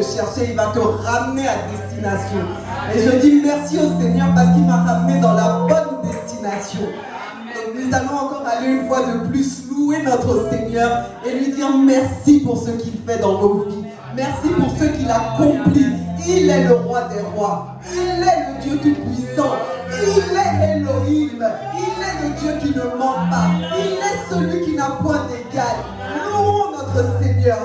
chercher, il va te ramener à destination. Et je dis merci au Seigneur parce qu'il m'a ramené dans la bonne destination. Donc nous allons encore aller une fois de plus louer notre Seigneur et lui dire merci pour ce qu'il fait dans nos vies. Merci pour ce qu'il accomplit. Il est le roi des rois. Il est le Dieu tout-puissant. Il est Elohim. Il est le Dieu qui ne ment pas. Il est celui qui n'a point d'égal. Louons notre Seigneur.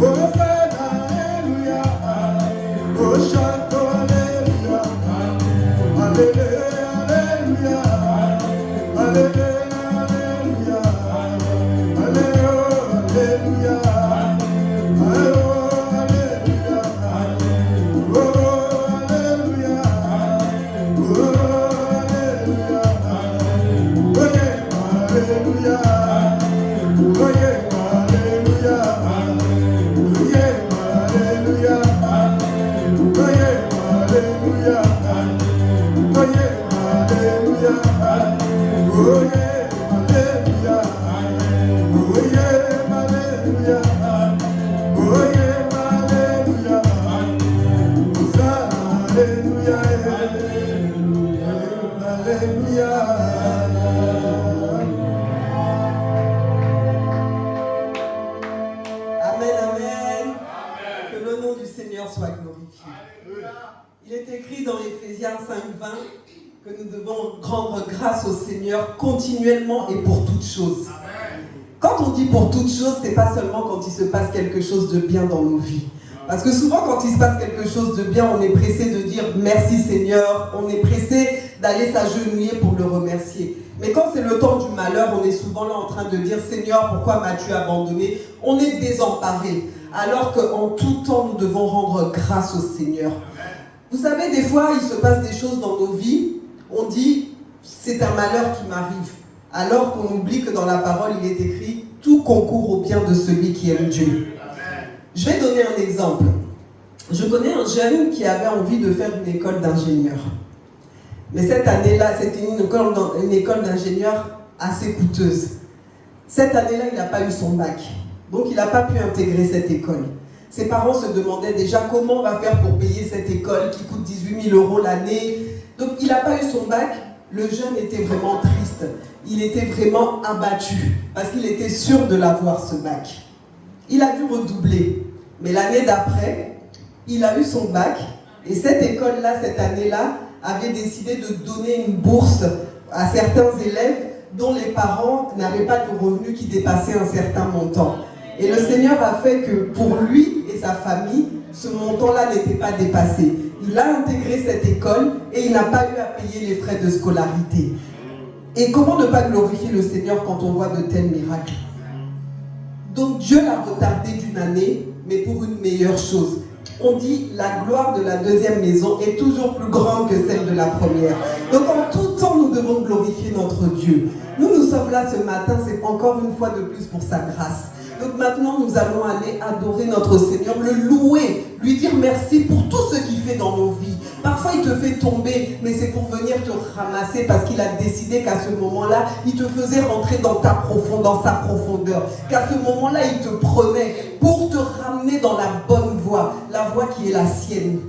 Oh, Seigneur soit glorifié. Il est écrit dans Éphésiens 5:20 que nous devons rendre grâce au Seigneur continuellement et pour toutes choses. Quand on dit pour toutes choses, c'est pas seulement quand il se passe quelque chose de bien dans nos vies. Parce que souvent, quand il se passe quelque chose de bien, on est pressé de dire merci Seigneur, on est pressé d'aller s'agenouiller pour le remercier. Mais quand c'est le temps du malheur, on est souvent là en train de dire Seigneur, pourquoi m'as-tu abandonné? On est désemparé. Alors qu'en tout temps, nous devons rendre grâce au Seigneur. Vous savez, des fois, il se passe des choses dans nos vies, on dit c'est un malheur qui m'arrive. Alors qu'on oublie que dans la parole, il est écrit tout concourt au bien de celui qui aime Dieu. Je vais donner un exemple. Je connais un jeune qui avait envie de faire une école d'ingénieur. Mais cette année-là, c'était une école d'ingénieur assez coûteuse. Cette année-là, il n'a pas eu son bac. Donc, il n'a pas pu intégrer cette école. Ses parents se demandaient déjà comment on va faire pour payer cette école qui coûte 18 000 € l'année. Donc, il n'a pas eu son bac. Le jeune était vraiment triste. Il était vraiment abattu parce qu'il était sûr de l'avoir, ce bac. Il a dû redoubler. Mais l'année d'après, il a eu son bac. Et cette école-là, cette année-là, avait décidé de donner une bourse à certains élèves dont les parents n'avaient pas de revenus qui dépassaient un certain montant. Et le Seigneur a fait que pour lui et sa famille, ce montant-là n'était pas dépassé. Il a intégré cette école et il n'a pas eu à payer les frais de scolarité. Et comment ne pas glorifier le Seigneur quand on voit de tels miracles? Donc Dieu l'a retardé d'une année, mais pour une meilleure chose. On dit la gloire de la deuxième maison est toujours plus grande que celle de la première. Donc en tout temps, nous devons glorifier notre Dieu. Nous sommes là ce matin, c'est encore une fois de plus pour sa grâce. Donc maintenant, nous allons aller adorer notre Seigneur, le louer, lui dire merci pour tout ce qu'il fait dans nos vies. Parfois, il te fait tomber, mais c'est pour venir te ramasser parce qu'il a décidé qu'à ce moment-là, il te faisait rentrer dans sa profondeur. Qu'à ce moment-là, il te prenait pour te ramener dans la bonne voie, la voie qui est la sienne.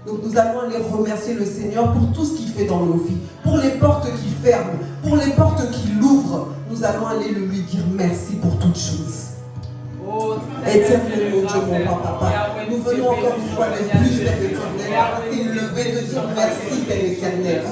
Donc nous allons aller remercier le Seigneur pour tout ce qu'il fait dans nos vies, pour les portes qu'il ferme, pour les portes qu'il ouvre. Nous allons aller lui dire merci pour toutes choses. Éternel mon Dieu, mon papa, nous venons encore une fois de plus vers l'éternel, t'élever, de dire merci Père éternel.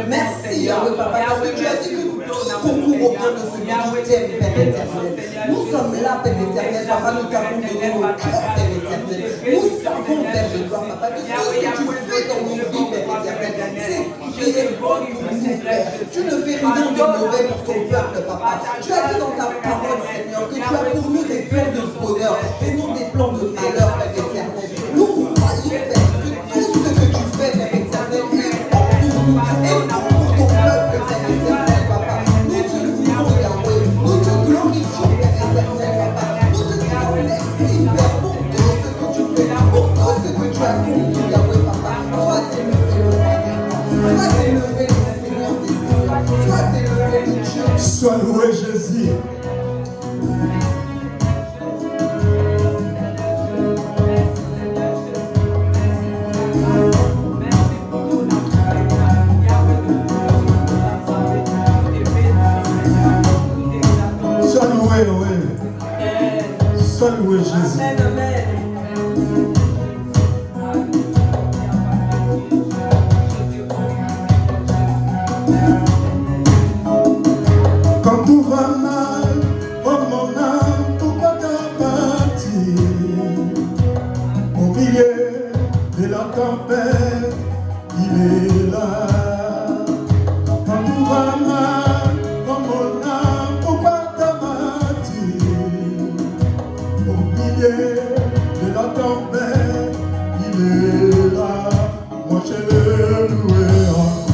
Merci Yahweh Papa, parce que tu as dit que tout concourt au bien de celui qui t'aime Père éternel. Nous sommes là Père éternel, Papa, nous t'avons donné nos cœurs Père éternel. Nous savons Père de gloire Papa, que tout ce que tu fais dans nos vies Père éternel, c'est qui est bon pour nous Père. Tu ne fais rien de mauvais pour ton peuple Papa. Tu as dit dans ta parole Seigneur que tu as pour nous des plans de bonheur et non des plans de malheur Père éternel. Nous croyons Père que tout ce que tu fais Père éternel est bon pour nous et non pour ton peuple Père éternel Papa. Nous te louons Yahweh, nous te glorifions Père éternel Papa. Nous te disons merci Père pour tout ce que tu fais, pour tout ce que tu as accompli Yahweh Papa. Sois élevé le Père, sois élevé le Seigneur des Seigneurs, sois élevé le Dieu. Sois loué Jésus. Sois loué Jésus. Amen, amen. Quand tout va mal, oh mon âme, pourquoi t'as parti? Au milieu de la tempête, il est là. Quand tout va mal, oh mon âme, pourquoi t'as parti? Au milieu de la tempête, il est là. Moi je le louer encore.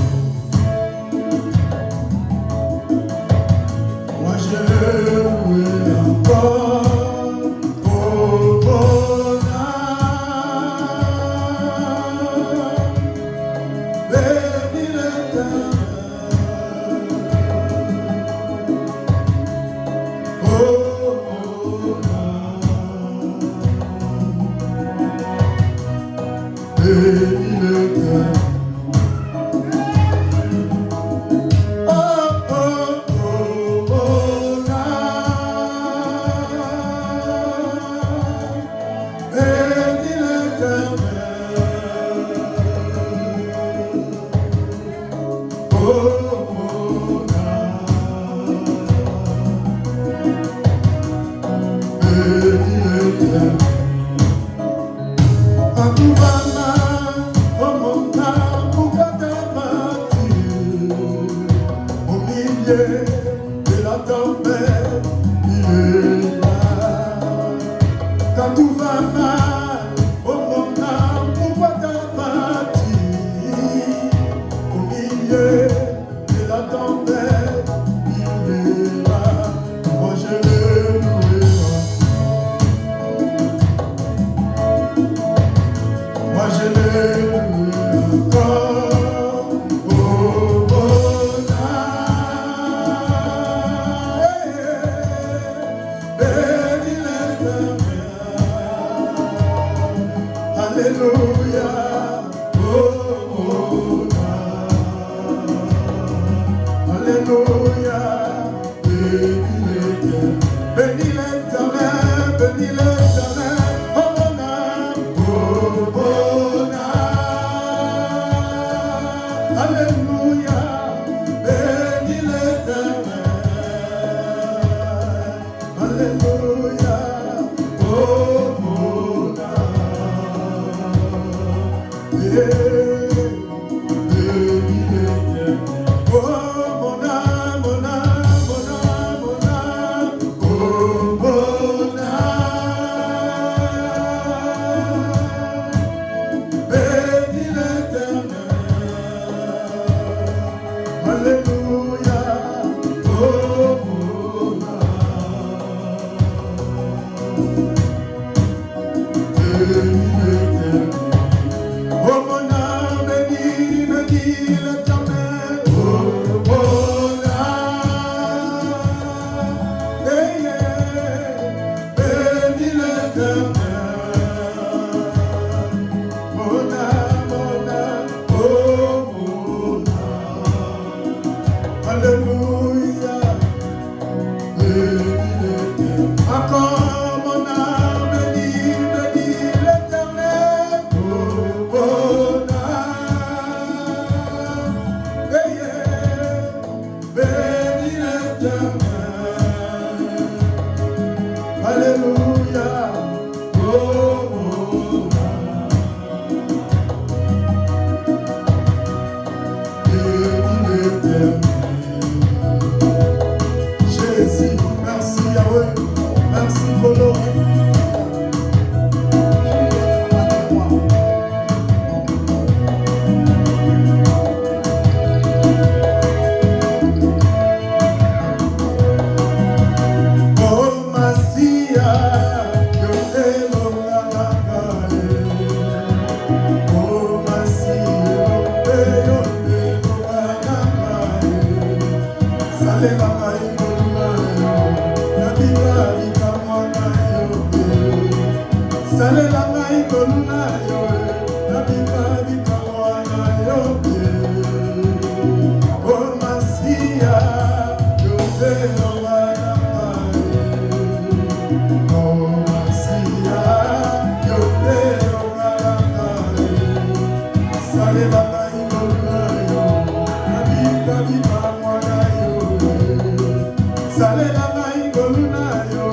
Moi je le louer encore. Oh mon âme, bénis l'Éternel. Oh mon âme, bénis l'Éternel. Bénis l'Éternel. mal, oh mon âme, pourquoi t'as parti au milieu de la tempête, il est là, moi je le louerai. Moi je l'ai encore, oh mon âme, bénis l'Éternel, alléluia, oh mon âme, alléluia, bénis l'Éternel, bénis l'Éternel, bénis l'Éternel, oh mon âme, oh mon âme, alléluia, bénis l'Éternel, alléluia, oh mon âme, bénis l'Éternel, oh mon âme, mon âme, mon âme, mon âme, oh mon âme, bénis l'Éternel, alléluia, oh mon âme, bénis l'Éternel. Oh mon âme, bénis, bénis l'Éternel, oh mon âme, hey, yeah, bénis l'Éternel, mon âme, oh mon âme, alléluia, bénis l'Éternel. Encore mon âme, bénis, bénis l'Éternel, oh mon âme, hey, yeah, bénis l'Éternel, alléluia, oh mon âme, bénis l'Éternel. Jésus, merci Yahweh, merci pour l'eau. Oh Masia, yo elo ngangae. Oh Masia, yo elo ngangae. Sale la mai ngolunayo, nabika bika mwanayo. Sale la mai ngolunayo, nabika bika mwanayo. Oh Masia, yo elo ngangae. Oh Masia, yo elo ngangae. Sale la mai ngolunayo, nabika bika mwanayo. Sale la mai ngolunayo,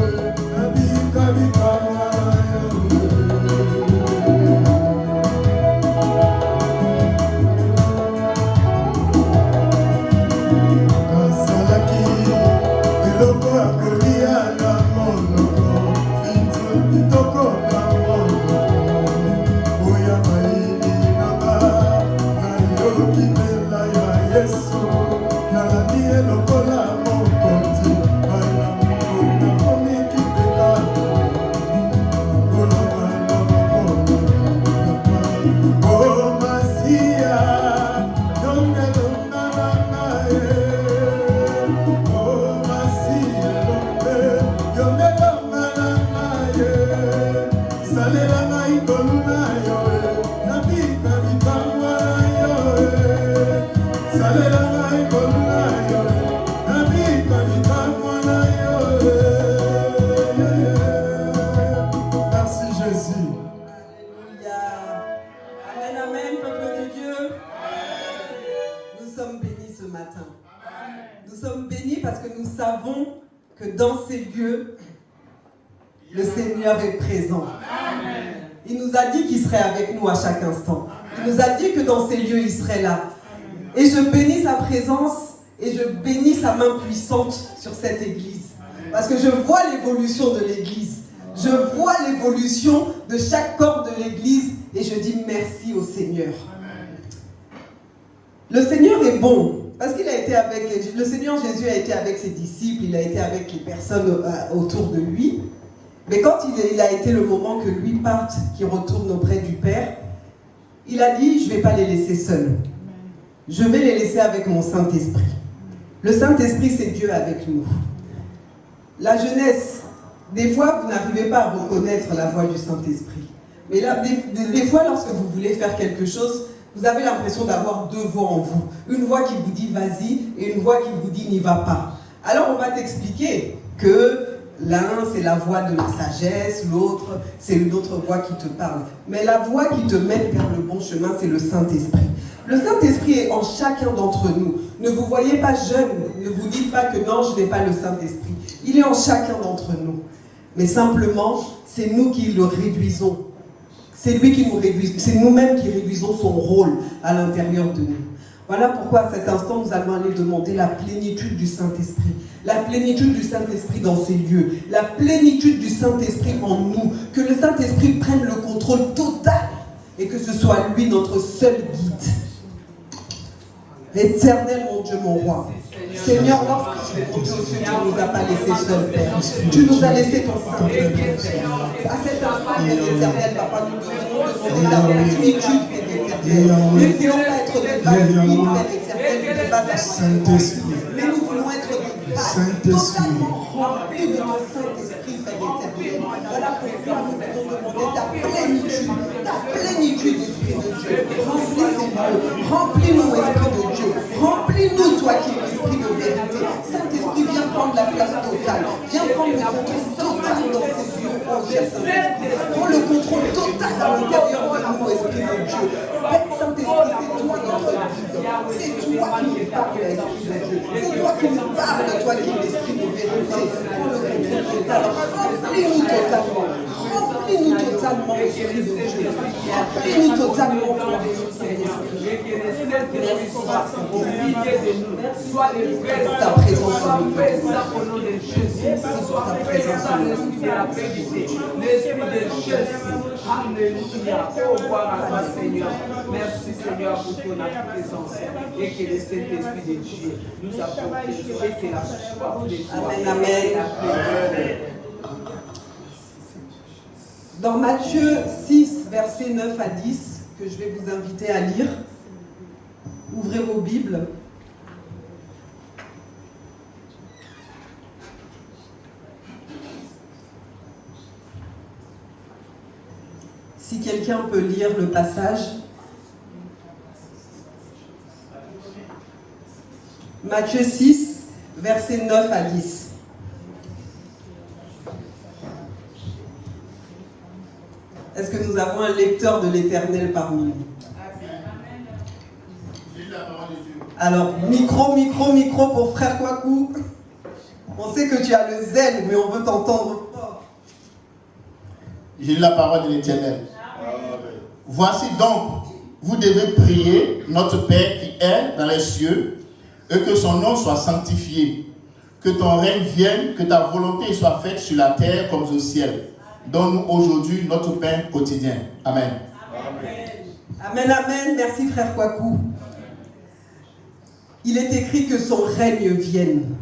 nabika bika mwanayo. Nasalaki eloko ya kolia na monoko, bintu kitoko na monoko. Oya maini nanga, nayoki mpela ya Yesu, nalandi elokola mokonzi, bana mokona komiki pekalo, nakolo bana makolo. Oh Masia, yongelo nana ye. Oh Masia, yongelo nana ye. Salela ngai koluna yo, nabika bikamwa yo. Salela ngai koluna yo, nabika bikamwa yo. Merci Jésus. Alléluia. Amen, amen, peuple de Dieu. Nous sommes bénis ce matin. Nous sommes bénis parce que nous savons que dans ces lieux, le Seigneur est présent. Il nous a dit qu'il serait avec nous à chaque instant. Il nous a dit que dans ces lieux, il serait là. Et je bénis sa présence et je bénis sa main puissante sur cette église. Parce que je vois l'évolution de l'église. Je vois l'évolution de chaque corps de l'Église et je dis merci au Seigneur. Le Seigneur est bon parce qu'il a été avec, le Seigneur Jésus a été avec ses disciples, il a été avec les personnes autour de lui. Mais quand il a été le moment que lui parte, qu'il retourne auprès du Père, il a dit, je ne vais pas les laisser seuls. Je vais les laisser avec mon Saint-Esprit. Le Saint-Esprit, c'est Dieu avec nous. La jeunesse, des fois, vous n'arrivez pas à reconnaître la voix du Saint-Esprit. Mais là, des fois, lorsque vous voulez faire quelque chose, vous avez l'impression d'avoir deux voix en vous. Une voix qui vous dit vas-y et une voix qui vous dit n'y va pas. Alors, on va t'expliquer que l'un, c'est la voix de la sagesse, l'autre, c'est une autre voix qui te parle. Mais la voix qui te mène vers le bon chemin, c'est le Saint-Esprit. Le Saint-Esprit est en chacun d'entre nous. Ne vous voyez pas jeune, ne vous dites pas que non, je n'ai pas le Saint-Esprit. Il est en chacun d'entre nous. Mais simplement, c'est nous qui le réduisons. C'est lui qui nous réduit, c'est nous-mêmes qui réduisons son rôle à l'intérieur de nous. Voilà pourquoi à cet instant, nous allons aller demander la plénitude du Saint-Esprit. La plénitude du Saint-Esprit dans ces lieux. La plénitude du Saint-Esprit en nous. Que le Saint-Esprit prenne le contrôle total et que ce soit lui notre seul guide. Éternel, mon Dieu, mon roi. Seigneur, lorsque tu ne nous as pas laissés seuls, Père, tu nous as laissé ton Saint-Esprit. À cet instant, éternel, Papa, nous devons demander la plénitude, Père éternel. Nous ne voulons pas être des vases vides, Père éternel, des vases Saint-Esprit. Mais nous voulons être des vases totalement remplis de ton Saint-Esprit, Père éternel. Voilà pourquoi nous devons demander ta plénitude, Esprit de Dieu. Remplis ces lieux, remplis-nous, Esprit de Dieu. Remplis-nous, toi qui es l'Esprit de vérité. Saint-Esprit, viens prendre la place totale. Viens prendre le contrôle total dans ces lieux, oh cher Saint-Esprit. Prends le contrôle total à l'intérieur de nous, Esprit de Dieu. Père Saint-Esprit, c'est toi notre guide. C'est toi qui nous parles, Esprit de Dieu. C'est toi qui nous parles, toi qui es l'Esprit de vérité. Prends le contrôle total. Remplis-nous totalement. Remplis-nous totalement, Esprit de Dieu. Remplis-nous totalement, Saint-Esprit. Sois le présent, ta présence au nom de Jésus. Sois présent, l'esprit de la vérité, l'esprit de Jésus. Alléluia. Oh, gloire à toi, Seigneur. Merci, Seigneur, pour ton présence. Et que le Saint-Esprit de Dieu nous apporte et que la soif de toi. Amen, amen. Dans Matthieu 6, versets 9 à 10, que je vais vous inviter à lire, ouvrez vos Bibles. Si quelqu'un peut lire le passage. Matthieu 6, versets 9 à 10. Est-ce que nous avons un lecteur de l'Éternel parmi nous? Alors, micro pour frère Kwaku. On sait que tu as le zèle, mais on veut t'entendre fort. J'ai lu la parole de l'Éternel. Voici donc, vous devez prier notre Père qui est dans les cieux, et que son nom soit sanctifié, que ton règne vienne, que ta volonté soit faite sur la terre comme au ciel. Donne-nous aujourd'hui notre pain quotidien. Amen. Amen, amen. Merci frère Kwaku. Il est écrit que son règne vienne.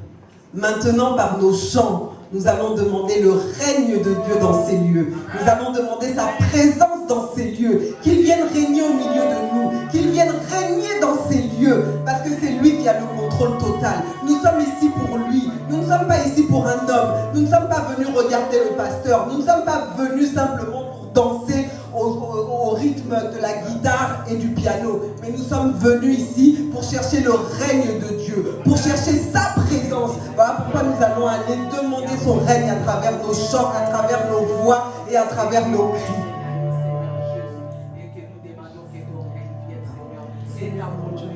Maintenant, par nos chants, nous allons demander le règne de Dieu dans ces lieux. Nous allons demander sa présence dans ces lieux. Qu'il vienne régner au milieu de nous. Qu'il vienne régner dans ces lieux. Parce que c'est lui qui a le contrôle total. Nous sommes ici pour lui. Nous ne sommes pas ici pour un homme. Nous ne sommes pas venus regarder le pasteur. Nous ne sommes pas venus simplement pour danser au rythme de la guitare et du piano. Mais nous sommes venus ici pour chercher le règne de Dieu, pour chercher sa présence. Voilà pourquoi nous allons aller demander son règne à travers nos chants, à travers nos voix et à travers nos cris. Seigneur, mon Dieu,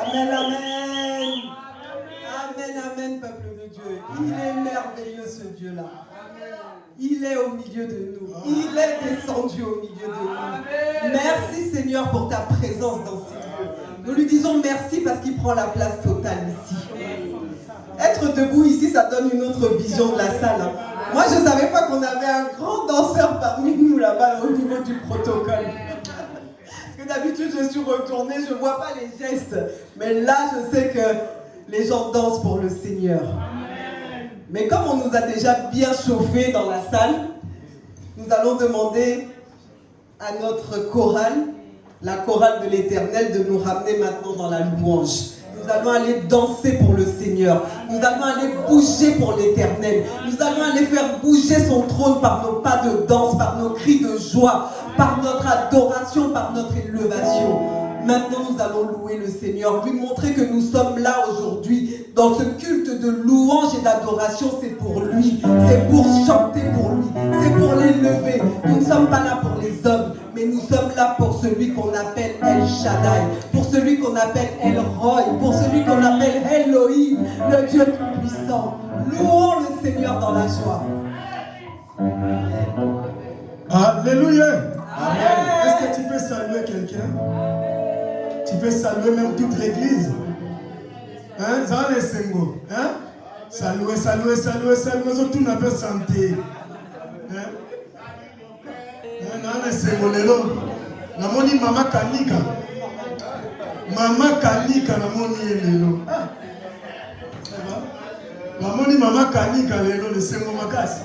Amen, amen. Amen, amen, peuple de Dieu. Il est merveilleux ce Dieu-là. Il est au milieu de nous. Il est descendu au milieu de nous. Merci Seigneur pour ta présence dans ces lieux. Nous lui disons merci parce qu'il prend la place totale ici. Être debout ici, ça donne une autre vision de la salle. Moi, je ne savais pas qu'on avait un grand danseur parmi nous là-bas au niveau du protocole. Parce que d'habitude, je suis retournée, je ne vois pas les gestes. Mais là, je sais que les gens dansent pour le Seigneur. Mais comme on nous a déjà bien chauffé dans la salle, nous allons demander à notre chorale, la chorale de l'Éternel, de nous ramener maintenant dans la louange. Nous allons aller danser pour le Seigneur. Nous allons aller bouger pour l'Éternel. Nous allons aller faire bouger son trône par nos pas de danse, par nos cris de joie, par notre adoration, par notre élévation. Maintenant, nous allons louer le Seigneur, lui montrer que nous sommes là aujourd'hui dans ce culte de louange et d'adoration. C'est pour lui, c'est pour chanter pour lui, c'est pour l'élever. Nous ne sommes pas là pour les hommes, mais nous sommes là pour celui qu'on appelle El Shaddai, pour celui qu'on appelle El Roy, pour celui qu'on appelle Elohim, le Dieu tout-puissant. Louons le Seigneur dans la joie. Alléluia. Amen. Est-ce que tu peux saluer quelqu'un? Tu peux saluer même toute l'église. Hein? Ça les sengo. Hein? Saluer, saluer, saluer, saluer. Tout n'a pas santé. Hein? Hein? Les sengo lelo. Namoni mama kanika. Mama kanika namoni lelo. Ah. Ça va? Namoni mama kanika lelo les sengo makasi.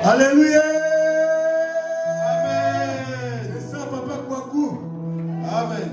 Alléluia. Amen. C'est ça, Papa Kwaku. Amen.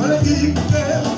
Allez,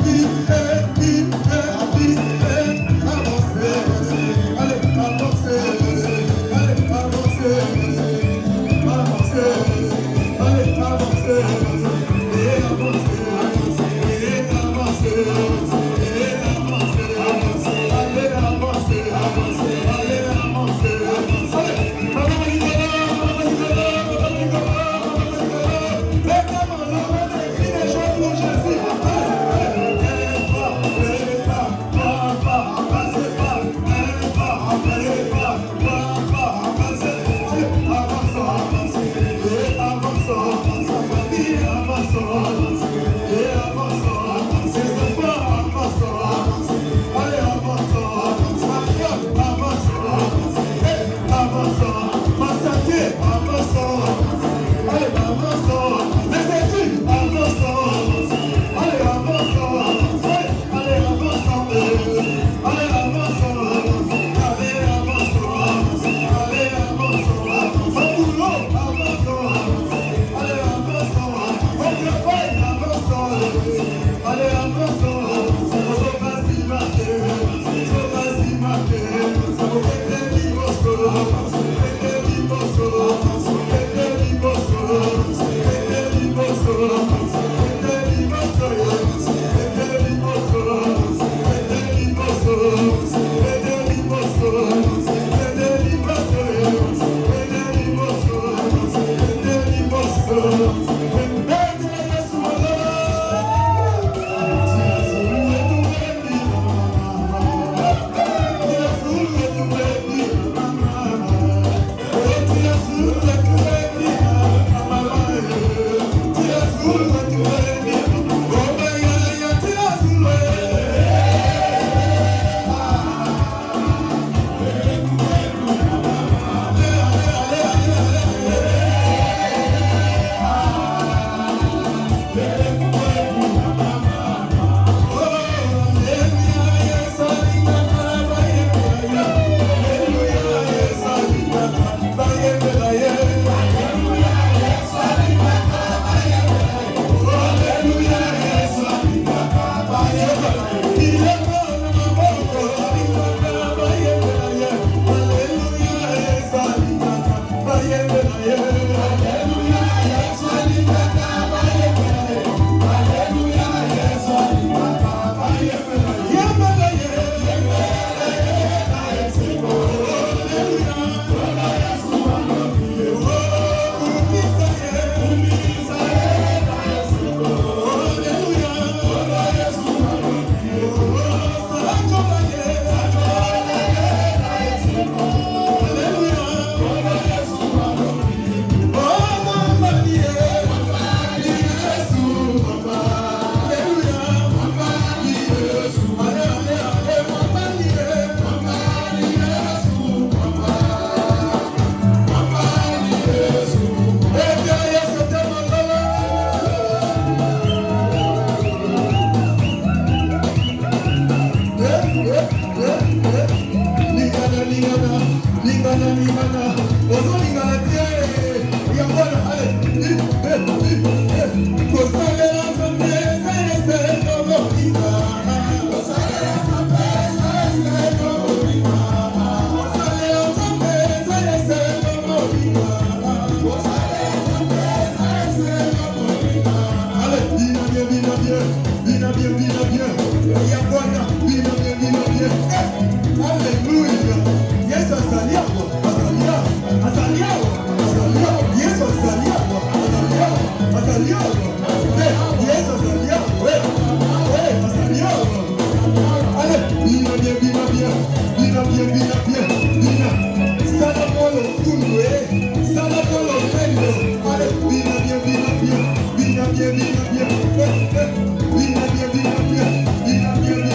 Vina bien,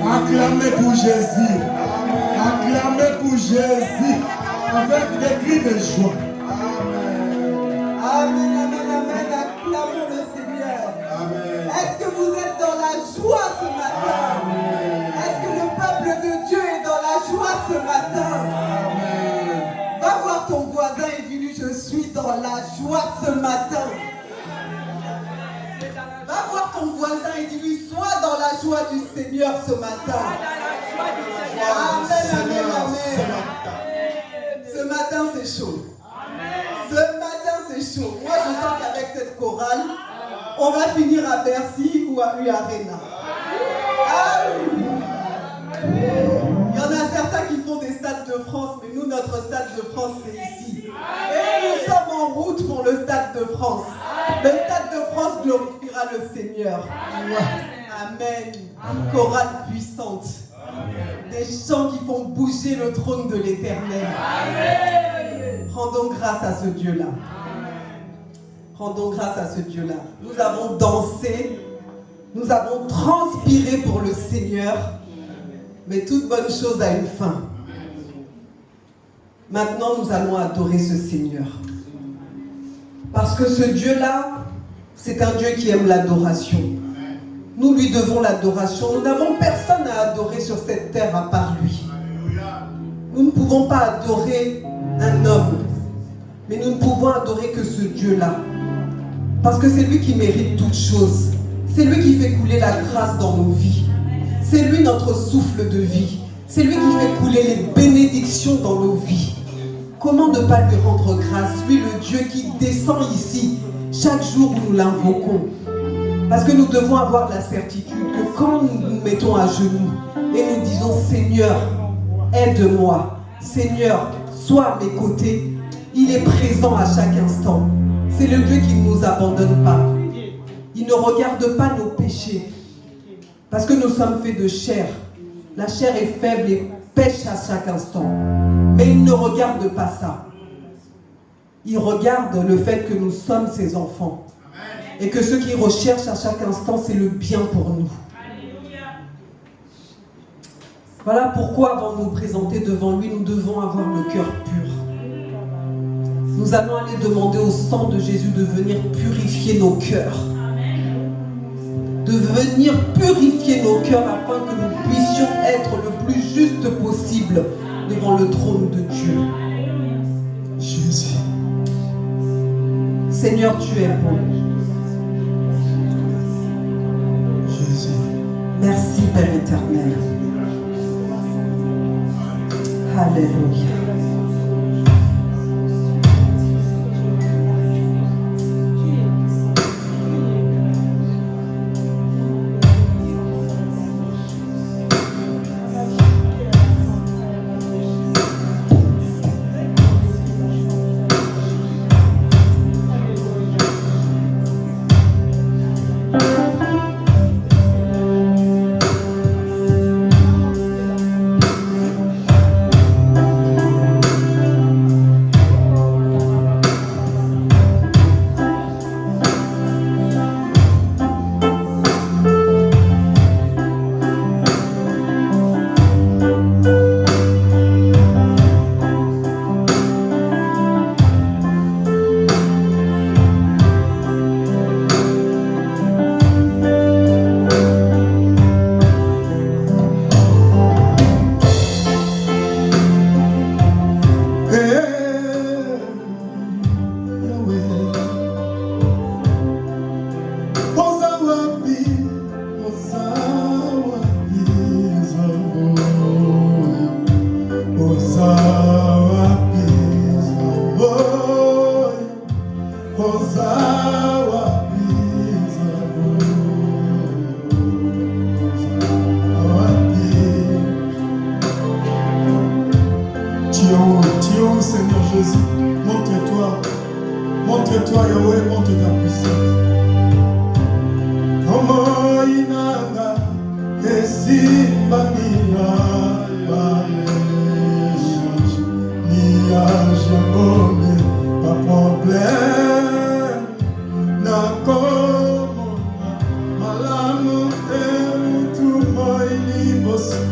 Acclamez pour Jésus. Acclamez pour Jésus avec des cris de joie. Amen, amen, amen. Acclamons le Seigneur. Est-ce que vous êtes dans la joie ce matin? Est-ce que le peuple de Dieu est dans la joie ce matin? Va voir ton voisin et dis-lui, je suis dans la joie ce matin. Va voir ton voisin et dis-lui, sois dans la joie du Seigneur ce matin. Amen, amen, amen. Ce matin, c'est chaud. Ce matin, c'est chaud. Moi, je sens qu'avec cette chorale, on va finir à Bercy ou à U-Arena. Ah oui. Il y en a certains qui font des stades de France, mais nous, notre stade de France, c'est ici. Et nous sommes en route pour le stade de France. Le stade de France glorifiera le Seigneur. Amen. Chorale puissante. Des chants qui font bouger le trône de l'Éternel. Rendons grâce à ce Dieu-là. Rendons grâce à ce Dieu-là. Nous avons dansé, nous avons transpiré pour le Seigneur, mais toute bonne chose a une fin. Maintenant, nous allons adorer ce Seigneur. Parce que ce Dieu-là, c'est un Dieu qui aime l'adoration. Nous lui devons l'adoration. Nous n'avons personne à adorer sur cette terre à part lui. Nous ne pouvons pas adorer un homme, mais nous ne pouvons adorer que ce Dieu-là. Parce que c'est lui qui mérite toutes choses. C'est lui qui fait couler la grâce dans nos vies. C'est lui notre souffle de vie. C'est lui qui fait couler les bénédictions dans nos vies. Comment ne pas lui rendre grâce, lui le Dieu qui descend ici chaque jour où nous l'invoquons? Parce que nous devons avoir la certitude que quand nous nous mettons à genoux et nous disons Seigneur, aide-moi, Seigneur, sois à mes côtés, il est présent à chaque instant. C'est le Dieu qui ne nous abandonne pas. Il ne regarde pas nos péchés. Parce que nous sommes faits de chair. La chair est faible et pêche à chaque instant. Mais il ne regarde pas ça. Il regarde le fait que nous sommes ses enfants. Et que ce qu'il recherche à chaque instant, c'est le bien pour nous. Voilà pourquoi, avant de nous présenter devant lui, nous devons avoir le cœur pur. Nous allons aller demander au sang de Jésus de venir purifier nos cœurs. De venir purifier nos cœurs afin que nous puissions être le plus juste possible devant le trône de Dieu. Jésus. Seigneur, tu es bon. Jésus. Merci, Père éternel. Alléluia. Tu es où, Seigneur Jésus? Montre-toi, Yahweh, montre ta puissance. Omo inanga, esimba niage ngome, pas problème, nakomona, malamu te, tu moi libosu,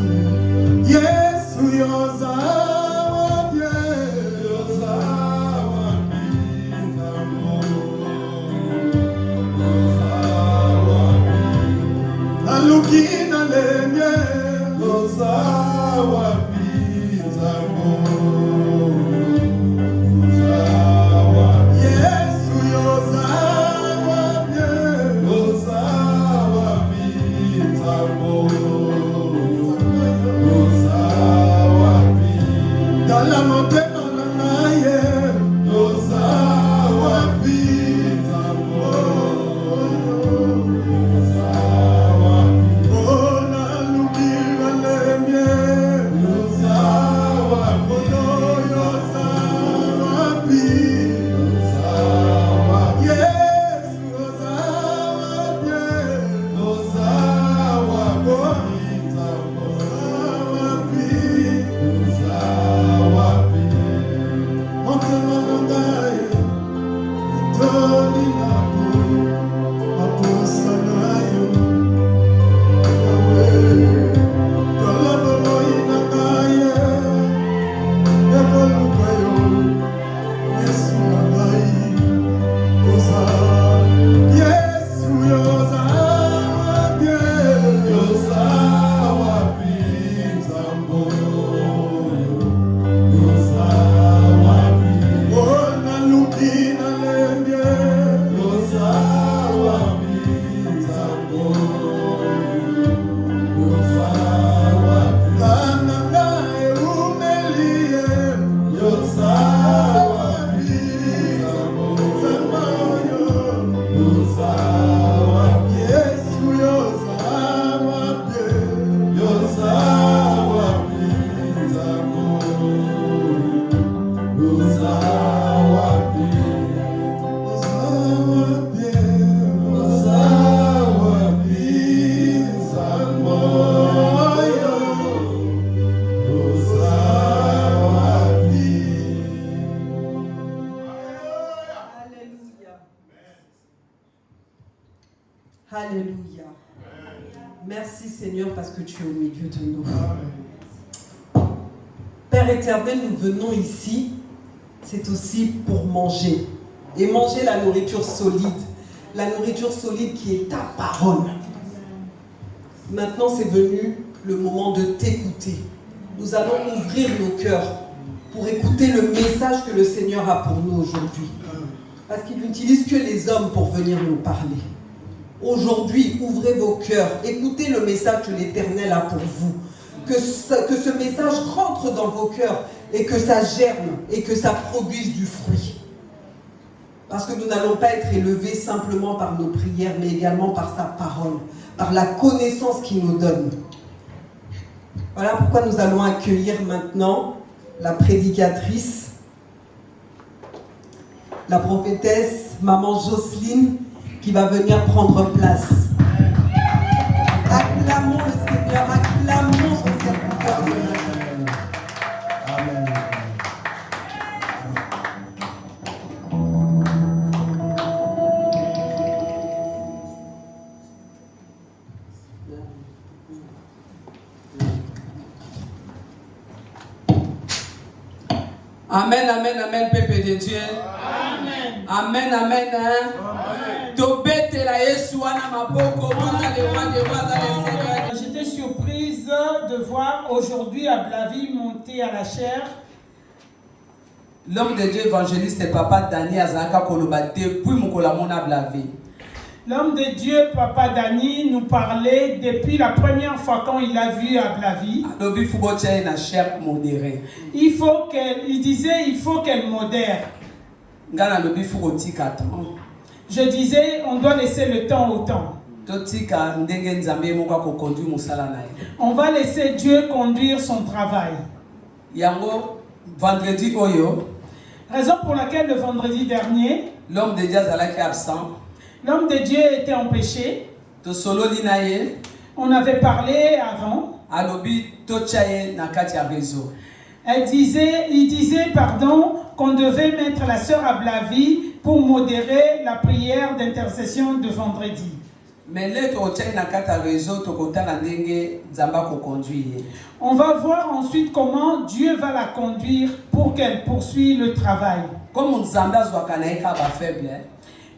Yesu yoza. Lukina lenye loza wapi zango Yesu yoza wapi loza wapi zango loza wapi dala motema naye loza wapi zango Alléluia. Merci Seigneur parce que tu es au milieu de nous. Père éternel, nous venons ici, c'est aussi pour manger. Et manger la nourriture solide. La nourriture solide qui est ta parole. Maintenant c'est venu le moment de t'écouter. Nous allons ouvrir nos cœurs pour écouter le message que le Seigneur a pour nous aujourd'hui. Parce qu'il n'utilise que les hommes pour venir nous parler. Aujourd'hui, ouvrez vos cœurs, écoutez le message que l'Éternel a pour vous. Que ce message rentre dans vos cœurs et que ça germe et que ça produise du fruit. Parce que nous n'allons pas être élevés simplement par nos prières, mais également par sa parole, par la connaissance qu'il nous donne. Voilà pourquoi nous allons accueillir maintenant la prédicatrice, la prophétesse, maman Jocelyne, qui va venir prendre place. Acclamons le Seigneur, acclamons son serviteur. Amen. Amen, amen, amen, peuple de Dieu. Amen. Amen, amen. J'étais surprise de voir aujourd'hui à Blavi monter à la chair. L'homme de Dieu évangéliste Papa Dani Azaka Koloba depuis Mukolamona Blavi. L'homme de Dieu, Papa Dani, nous parlait depuis la première fois quand il a vu à Blavi. Il disait il faut qu'elle modère. Je disais on doit laisser le temps au temps. On va laisser Dieu conduire son travail. vendredi oyo, Raison pour laquelle le vendredi dernier, l'homme de Dieu est absent. l'homme de Dieu était en péché. To solo linaye, On avait parlé avant. alobi tochaye na kati ya réseau. Il disait, qu'on devait mettre la sœur Ablavi pour modérer la prière d'intercession de vendredi. Mais là, tochaye na kati ya réseau, tokota na ndenge nzamba ko conduire. On va voir ensuite comment Dieu va la conduire pour qu'elle poursuive le travail. Comme nzamba zwaka na eka ba faible,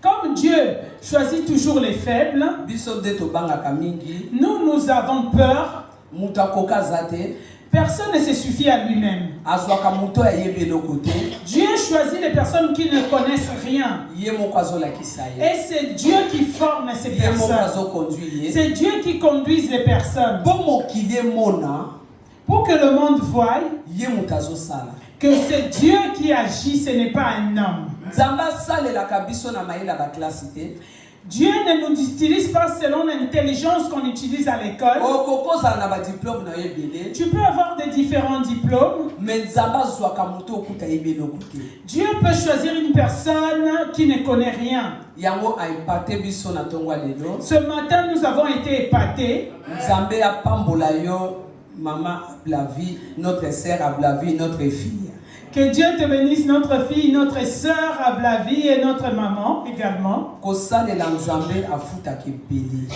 Comme Dieu choisit toujours les faibles, biso de to bangaka mingi, nous avons peur. mutu akoka zate, Personne ne se suffit à lui-même. azwaka mutu ayebe no côté, Dieu choisit les personnes qui ne connaissent rien. ye moko azolakisa ye. Et c'est Dieu qui forme ces Ye moko personnes. azoconduire ye. C'est Dieu qui conduit les personnes. Po mokili mona, Pour que le monde voie ye mutu azosala. que c'est Dieu qui agit, ce n'est pas un homme. Nzamba salelaka biso na mayela ba classe te. Dieu ne nous utilise pas selon l'intelligence qu'on utilise à l'école. Okokozala na ba diplôme na ye belé. Tu peux avoir des différents diplômes. Mais nzamba zwaka mutu okuta yebe no côté. Dieu peut choisir une personne qui ne connaît rien. Yango aipate biso na tongwa lelo. Ce matin, nous avons été épatés. Nzambe apambola yo maman Ablavi, notre sœur Ablavi, notre fille. Que Dieu te bénisse, notre fille, notre sœur Ablavi et notre maman également. Kosalela nzambe afutaki beli.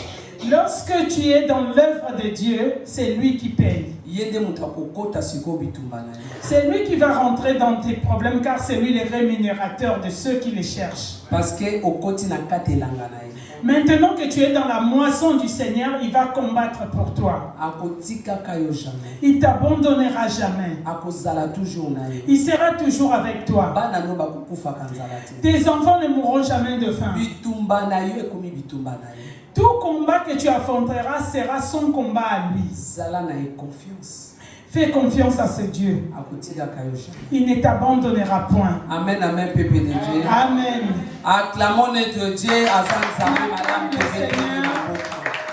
Lorsque tu es dans l'œuvre de Dieu, c'est lui qui paye. Yende mutu akokota siko bitumba na ye. C'est lui qui va rentrer dans tes problèmes car c'est lui le rémunérateur de ceux qui les cherchent. Parce que okoti na katelanga na ye. Maintenant que tu es dans la moisson du Seigneur, il va combattre pour toi. Akotikaka yo jamais. Il t'abandonnera jamais. Akozala toujours na ye. Il sera toujours avec toi. Bana no bakokufaka nzala te. Tes enfants ne mourront jamais de faim. Bitumba na yo ekomi bitumba na ye. Tout combat que tu affronteras sera son combat à lui. Zala na ye confiance. Fais confiance à ce Dieu. Akotikaka yo jamais. Il ne t'abandonnera point. Amen, amen, peuple de Dieu. Amen. Acclamons notre Dieu, Azan Zambé, Madame Le Tébé, Seigneur,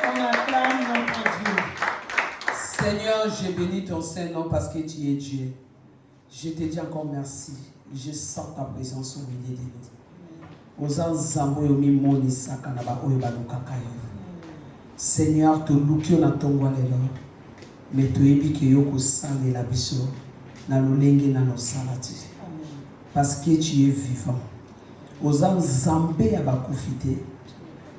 on acclame notre Dieu. Seigneur, je bénis ton Saint-Nom parce que tu es Dieu. Je te dis encore merci. Je sens ta présence au milieu de nous. Ozan Zambo yomi moni sakana ba oyo balukaka yo. Seigneur, to lukio na tongwa lelo. Mais to yebi ke yo ko salela biso na lolenge na no salati. Parce que tu es vivant. Ozan Zambé ya bakufite.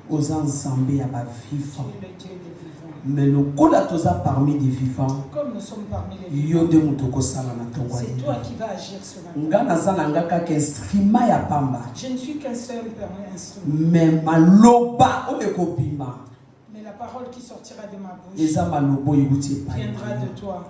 Ozan Zambé ya ba vivant. Tu es le Dieu des vivants. Mais le kola toza parmi des vivants. Comme nous sommes parmi les vivants, Yo de mutoko sala na tongwa c'est lelo. toi qui vas agir sur nous. Nga nazala nga kaka instrument ya pamba. Je ne suis qu'un seul instrument. Mais maloba oyo ekobima Mais la parole qui sortira de ma bouche eza maloba oyo euti epai. viendra de toi.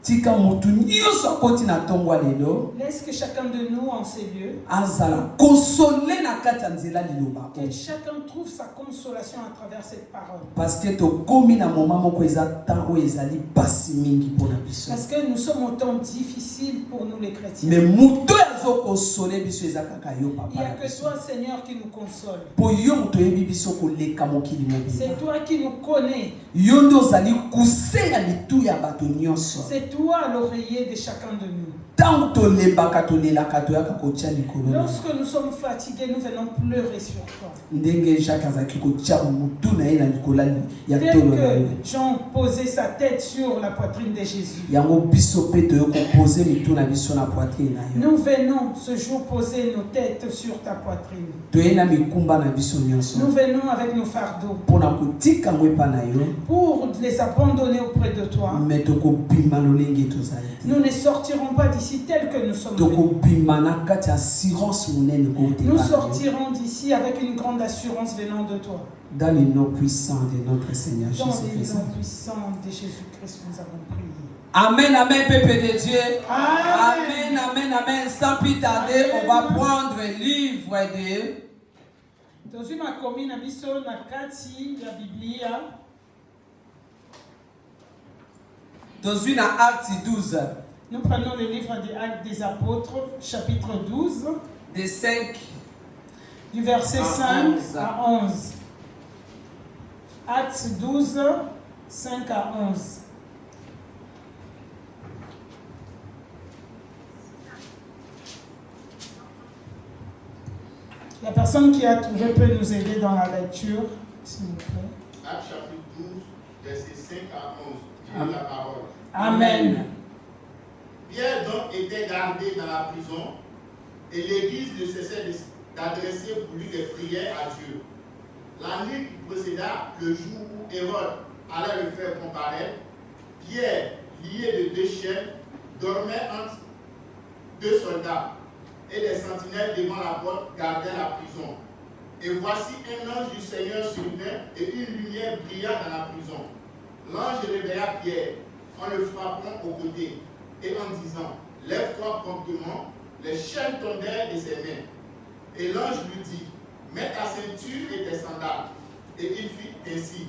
Tika mutu nyonso akoti na tongwa lelo Laisse que chacun de nous en ces lieux, azala konsole na kati ya nzela liloba que oyo. chacun trouve sa consolation à travers cette parole. Parce que tokomi na moment moko eza temps oyo ezali pasi mingi mpona biso. Parce que nous sommes au temps difficile pour nous les chrétiens. Mais moto oyo azokonsole biso eza kaka yo Il papa n'y a na que biso. toi, Seigneur, qui nous console. Po yo moto oyebi biso koleka mokili mobimba. C'est toi qui nous connais. Yo nde ozali kusenga mitu ya bato nyonso. C'est toi l'oreiller de chacun de nous. Tant tolebaka tolelaka toyaka kotia likolo na yo. Lorsque nous sommes fatigués, nous venons pleurer sur toi. Ndenge Jacques azaki kotia mutu na ye na likolo ya Tel tolo na que yo. Jean posait sa tête sur la poitrine de Jésus. Yango biso pe toyo kopose mitu na biso na poitrine na yo. Nous venons ce jour poser nos têtes sur ta poitrine. Toye na mikumba na biso nyonso. Nous venons avec nos fardeaux Mpona kotika ngo epa na yo. pour les abandonner auprès de toi. Me tokobima lolenge tozali te. Nous ne sortirons pas d'ici tels que nous sommes venus. Tokobima na kati ya assurance monene kote Nous pa na yo. sortirons d'ici avec une grande assurance venant de toi. Dans le nom puissant de notre Seigneur Dans les Jésus-Christ. noms puissants de Jésus-Christ, nous avons prié. Amen, amen, peuple de Dieu. Amen. Amen, amen, amen. Sans plus tarder, on va prendre le livre de Tozwi makomi na biso na kati ya Biblia. Tozwi na Acte 12, Nous prenons le livre des Actes des Apôtres, chapitre 12, de 5 du verset À 5 11. à 11. Actes 12, 5 à 11. La personne qui a trouvé peut nous aider dans la lecture, s'il vous plaît. Actes chapitre 12, versets 5 à 11. Je lis la parole. Amen. Pierre donc était gardé dans la prison et l'église ne cessait d'adresser pour lui des prières à Dieu. La nuit qui précéda le jour où Hérode allait le faire comparaître, Pierre, lié de deux chaînes, dormait entre deux soldats et des sentinelles devant la porte gardaient la prison. Et voici un ange du Seigneur survint et une lumière brilla dans la prison. L'ange réveilla Pierre en le frappant au côté et en disant, lève-toi promptement, les chaînes tombèrent de ses mains. Et l'ange lui dit, mets ta ceinture et tes sandales. Et il fit ainsi.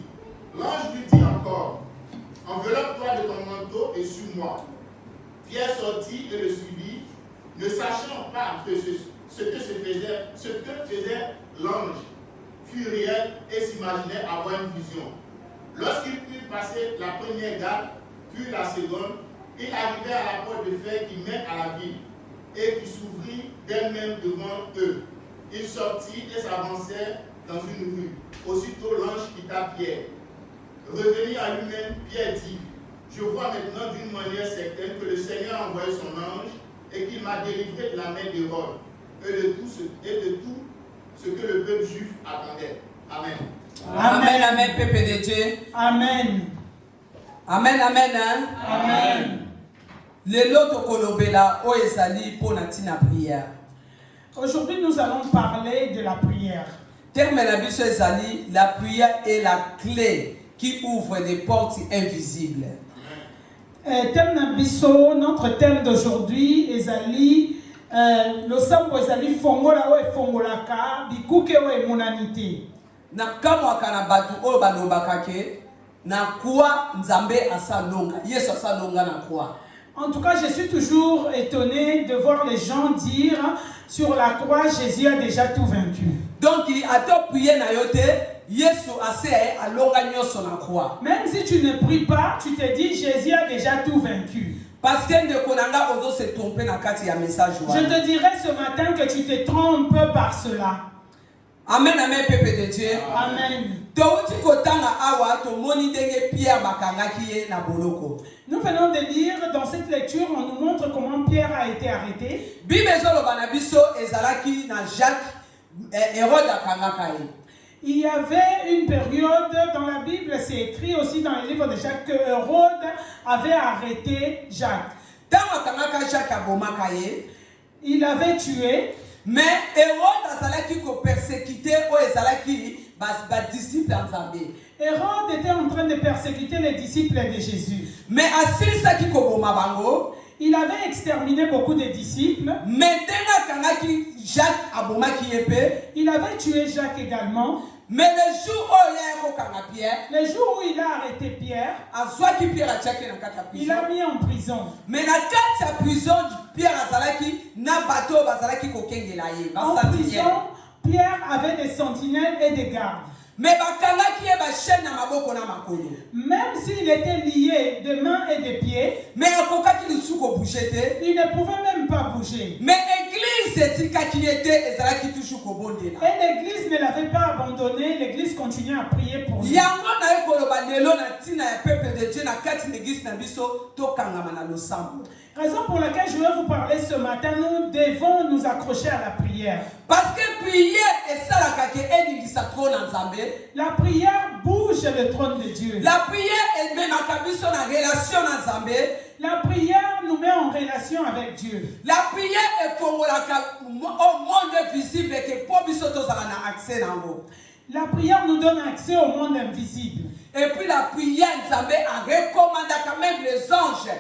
L'ange lui dit encore, enveloppe-toi de ton manteau et suis-moi. Pierre sortit et le suivit, ne sachant pas que ce que faisait l'ange fut réel et s'imaginait avoir une vision. Lorsqu'il eut passé la première garde, puis la seconde, il arrivait à la porte de fer qui mène à la ville et qui s'ouvrit d'elle-même devant eux. Ils sortirent et s'avancèrent dans une rue. Aussitôt l'ange quitta Pierre. Revenu à lui-même, Pierre dit, je vois maintenant d'une manière certaine que le Seigneur a envoyé son ange et qu'il m'a délivré de la main d'Hérode et de tout ce que le peuple juif attendait. Amen. Amen, amen, peuple de Dieu. Amen. Amen, amen, hein? Amen. Lelo tokolobela o ezali po na tina prière. Aujourd'hui, nous allons parler de la prière. Terme na biso ezali, la prière est la clé qui ouvre des portes invisibles. Thème na biso, notre thème d'aujourd'hui ezali losambo ezali fongola o efongolaka bikuke o emonanité. Na kamwaka na batu oyo balobaka ke na kuwa nzambe asalonga, Yesu asalonga na kuwa. En tout cas, je suis toujours étonné de voir les gens dire sur la croix, Jésus a déjà tout vaincu. Donc, il a tout prié na yote, Yesu ase alonga nyoso na croix. Même si tu ne pries pas, tu te dis Jésus a déjà tout vaincu. Parce que de konanga ozo se tromper na kati ya message wa. Je te dirais ce matin que tu te trompes par cela. Amen, amen, peuple de Dieu. Amen. Touti kotanga awa to moni ndenge Pierre bakangaki ye na boloko. Nous venons de lire dans cette lecture, on nous montre comment Pierre a été arrêté. Bible ezoloba na biso ezalaki na Jacques Hérode akangaka ye. Il y avait une période dans la Bible, c'est écrit aussi dans le livre de Jacques, que Hérode avait arrêté Jacques. Tango akangaka Jacques abomaka ye, il avait tué. Mais Hérode azalaki ko persécuter o ezalaki ba disciples nzambe. Hérode était en train de persécuter les disciples de Jésus. Mais asilisaki ko boma bango, il avait exterminé beaucoup de disciples. Mais denga kangaki Jacques abomaki yepe, il avait tué Jacques également. Mais le jour où il a kokanga Pierre, le jour où il a arrêté Pierre, azwaki Pierre atchaki na kati ya prison. Il l'a mis en prison. Mais na kati ya prison Pierre azalaki na bato bazalaki kokengela ye. En prison, Pierre avait des sentinelles et des gardes. Mais bakangaki ye ba chaîne na maboko na makolo. Même s'il était lié de mains et de pieds, mais akokaki lisuko bouger te, il ne pouvait même pas bouger. Mais église etikaki était ezalaki toujours kobondela. Et l'église ne l'avait pas abandonné, l'église continuait à prier pour lui. Yango na ekoloba lelo na tina ya peuple de Dieu na kati l'église na biso tokangama na losambo. Raison pour laquelle je vais vous parler ce matin, nous devons nous accrocher à la prière. Parce que prière est ça la La prière bouge le trône de Dieu. La prière est même en relation avec La prière nous met en relation avec Dieu. La prière est pour au monde visible que pour accès. La prière nous donne accès au monde invisible. Et puis la prière, nous avons recommandé quand même les anges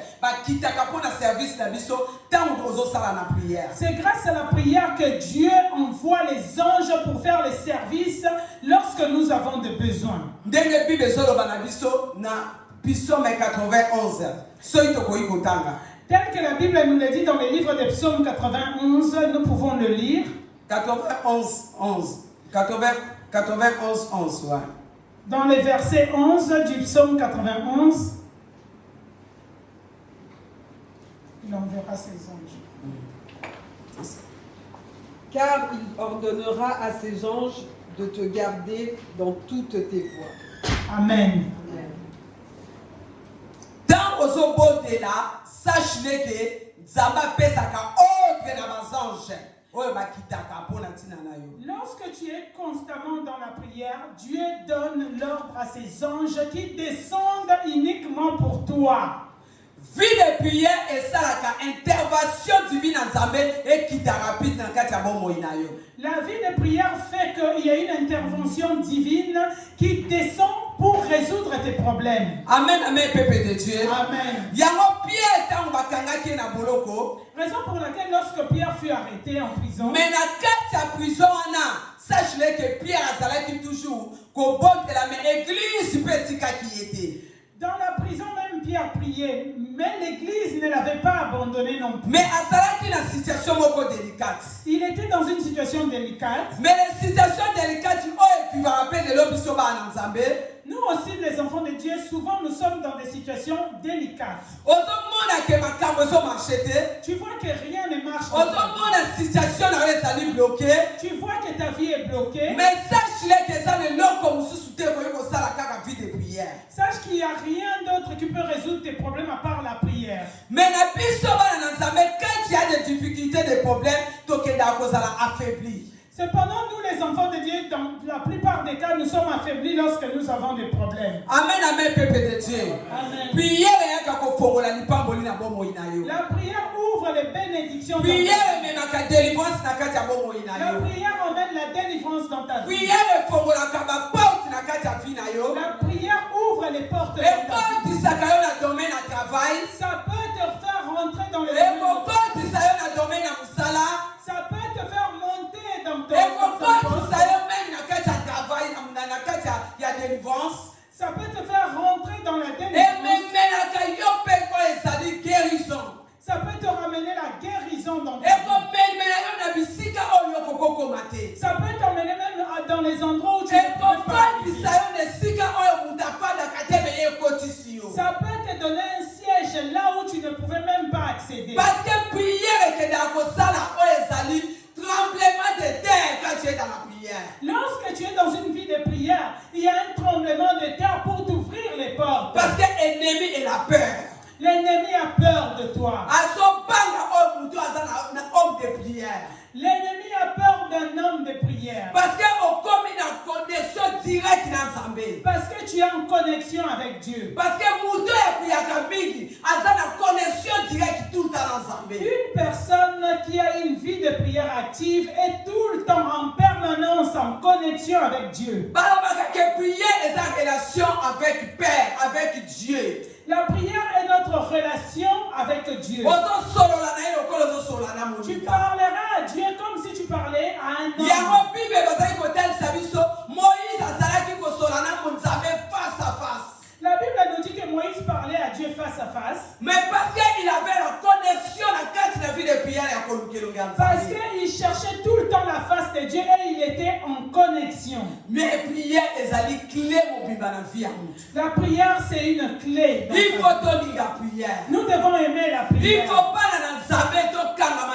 qui t'accompagnent service de biso tant la prière. C'est grâce à la prière que Dieu envoie les anges pour faire les services lorsque nous avons des besoins. Tel que la Bible nous le dit dans le livre de Psaume 91, nous pouvons le lire. 91, 11, ouais. Dans le verset 11 du psaume 91, il enverra ses anges. car il ordonnera à ses anges de te garder dans toutes tes voies. Amen. Dans Ozobo de là, sache-le que Zamba pesaka ordre na bazange. Lorsque tu es constamment dans la prière, Dieu donne l'ordre à ses anges qui descendent uniquement pour toi. Vie de prière et ça la intervention divine en Zambé et qui t'a rapide dans quatre moinayo. La vie de prière fait qu'il y a une intervention divine qui descend pour résoudre tes problèmes. Amen, amen, peuple de Dieu. Amen. Yango Pierre tant bakanga qui na boloko. Raison pour laquelle lorsque Pierre fut arrêté en prison. Mais na quatre prison ana, sache-le que Pierre a salé toujours qu'au bon de la église petit qui était. Dans la prison, même Pierre priait, mais l'église ne l'avait pas abandonné non plus. Mais à Salaki, une situation beaucoup délicate. Il était dans une situation délicate. Mais les situations délicates, tu vas rappeler de l'homme en Zambé. Nous aussi, les enfants de Dieu, souvent nous sommes dans des situations délicates. Tu vois que rien ne marche. Tu vois que ta vie est bloquée. Mais sache que ça ne l'homme comme vie de prière. Sache qu'il n'y a rien d'autre qui peut résoudre tes problèmes à part la prière. Mais quand il y a des difficultés, des problèmes, tu es affaibli. Cependant, nous les enfants de Dieu, dans la plupart des cas, nous sommes affaiblis lorsque nous avons des problèmes. Amen, amen, peuple de Dieu. Amen. La prière ouvre les bénédictions. La prière emmène la délivrance dans ta vie. La prière ouvre les portes dans ta vie. Ça peut te faire rentrer dans le domaine. Ça peut te faire monter dans ton ça peut te faire rentrer dans la délivrance. Ça peut te ramener la guérison dans ta vie. Ça peut t'emmener même dans les endroits où tu ne peux pas. Ça peut te donner un siège là où tu ne pouvais même pas accéder. Parce que prière est tremblement de terre quand tu es dans la prière. Lorsque tu es dans une vie de prière, il y a un tremblement de terre pour t'ouvrir les portes. Parce que l'ennemi est la peur. L'ennemi a peur de toi. L'ennemi a peur d'un homme de prière. Parce que connexion directe dans Zambé. Parce que tu es en connexion avec Dieu. Parce que connexion directe tout le temps dans Zambé. Une personne qui a une vie de prière active est tout le temps en permanence en connexion avec Dieu. Parce que prière est en relation avec Père, avec Dieu. La prière est notre relation avec Dieu. Tu parleras à Dieu comme si tu parlais à un homme. La Bible nous dit que Moïse parlait à Dieu face à face. Mais parce qu'il avait la connexion, la vie de prière. Parce qu'il cherchait tout le temps la face de Dieu et il était en connexion. Mais prière est la clé La prière, c'est une clé. Il faut donner la prière. Nous devons aimer la prière. Il ne faut pas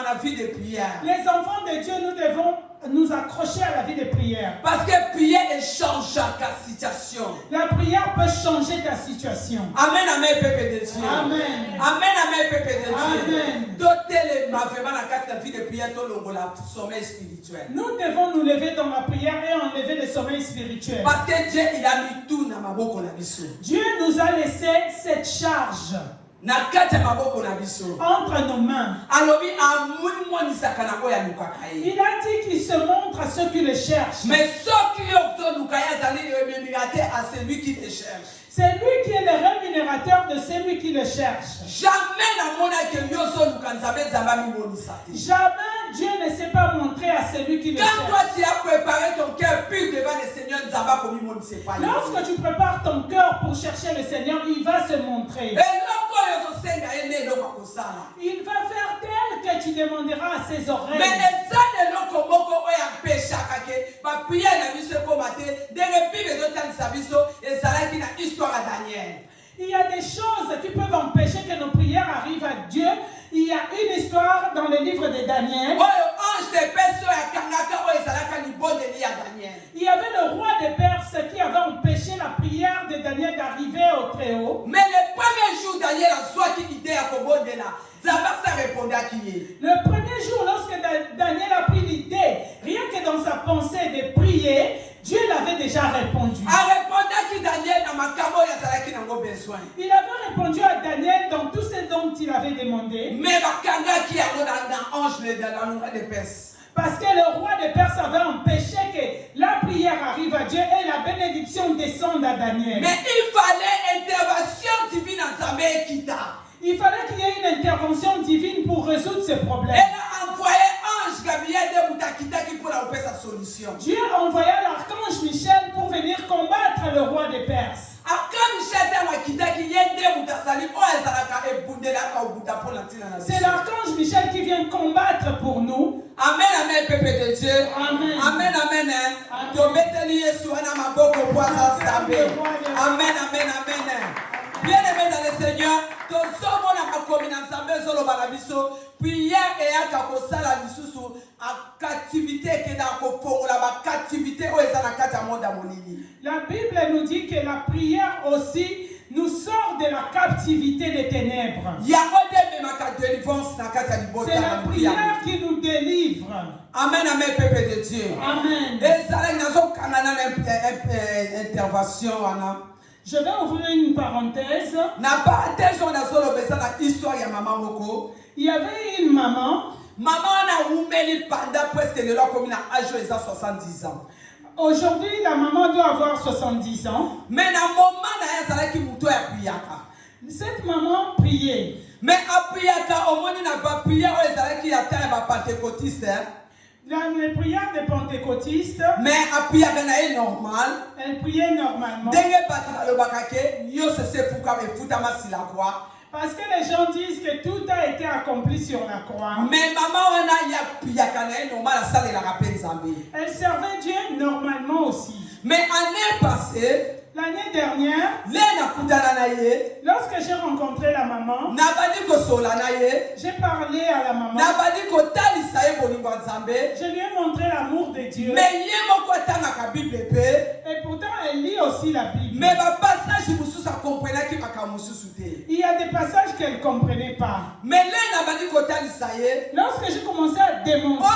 la vie de prière. Les enfants de Dieu, nous devons nous accrocher à la vie de prière. Parce que prière change ta situation. La prière peut changer ta situation. Amen, amen, peuple de Dieu. Amen. Amen, amen, peuple de Dieu. Amen. Nous devons nous lever dans la prière et enlever le sommeil spirituel. Parce que Dieu, il a mis tout dans ma boca. Dieu nous a laissé cette charge entre nos mains. Il a dit qu'il se montre à ceux qui le cherchent. Mais ceux qui à celui qui le cherche. C'est lui qui est le rémunérateur de celui qui le cherche. Jamais Dieu ne s'est pas montré à celui qui le cherche. Quand toi tu as préparé ton cœur pur devant le Seigneur, lorsque tu prépares ton cœur pour chercher le Seigneur, il va se montrer. Il va faire tel que tu demanderas à ses oreilles. Il y a des choses qui peuvent empêcher que nos prières arrivent à Dieu. Il y a une histoire dans le livre de Daniel. Il y avait le roi des Perses qui avait empêché la prière de Daniel d'arriver au Très-Haut. Mais le premier jour, Daniel a soit qui idée à Kobondela. Zabasa répondait à qui? Le premier jour, lorsque Daniel a pris l'idée, rien que dans sa pensée de prier, Dieu l'avait déjà répondu. Il avait répondu à Daniel dans tout ce dont il avait demandé. Mais ange de Perse. Parce que le roi des Perses avait empêché que la prière arrive à Dieu et la bénédiction descende à Daniel. Mais il fallait intervention divine en Zambé Kita. Il fallait qu'il y ait une intervention divine pour résoudre ce problème. Elle a envoyé ange Gabriel de Moutakita qui pour avoir sa solution. Dieu a envoyé l'archange Michel pour venir combattre le roi des Perses. C'est l'archange Michel qui vient combattre pour nous. Amen, amen, peuple de Dieu. Amen. Amen, amen. Amen, amen, amen. Bien-aimé dans le Seigneur, prière et à la Bible nous dit que la prière aussi nous sort de la captivité des ténèbres. C'est la prière qui nous délivre. Amen, amen, peuple de Dieu. Amen. Intervention, je vais ouvrir une parenthèse. Il y avait une maman. Maman a oumeli pendant presque le leur commune à âge de 70 ans. Aujourd'hui, la maman doit avoir 70 ans. Mais dans le moment où cette maman priait. Mais après, au moment où n'a pas prié, qui a atteint les pentecôtistes. Dans les prières des pentecôtistes, mais après, elle normal. Elle priait normalement. Parce que les gens disent que tout a été accompli sur la croix. Mais maman, elle servait Dieu normalement aussi. Mais l'année passée, l'année dernière, lorsque j'ai rencontré la maman, j'ai parlé à la maman. Je lui ai montré l'amour de Dieu. Et pourtant, elle lit aussi la Bible. Il y a des passages qu'elle ne comprenait pas. Lorsque j'ai commencé à démontrer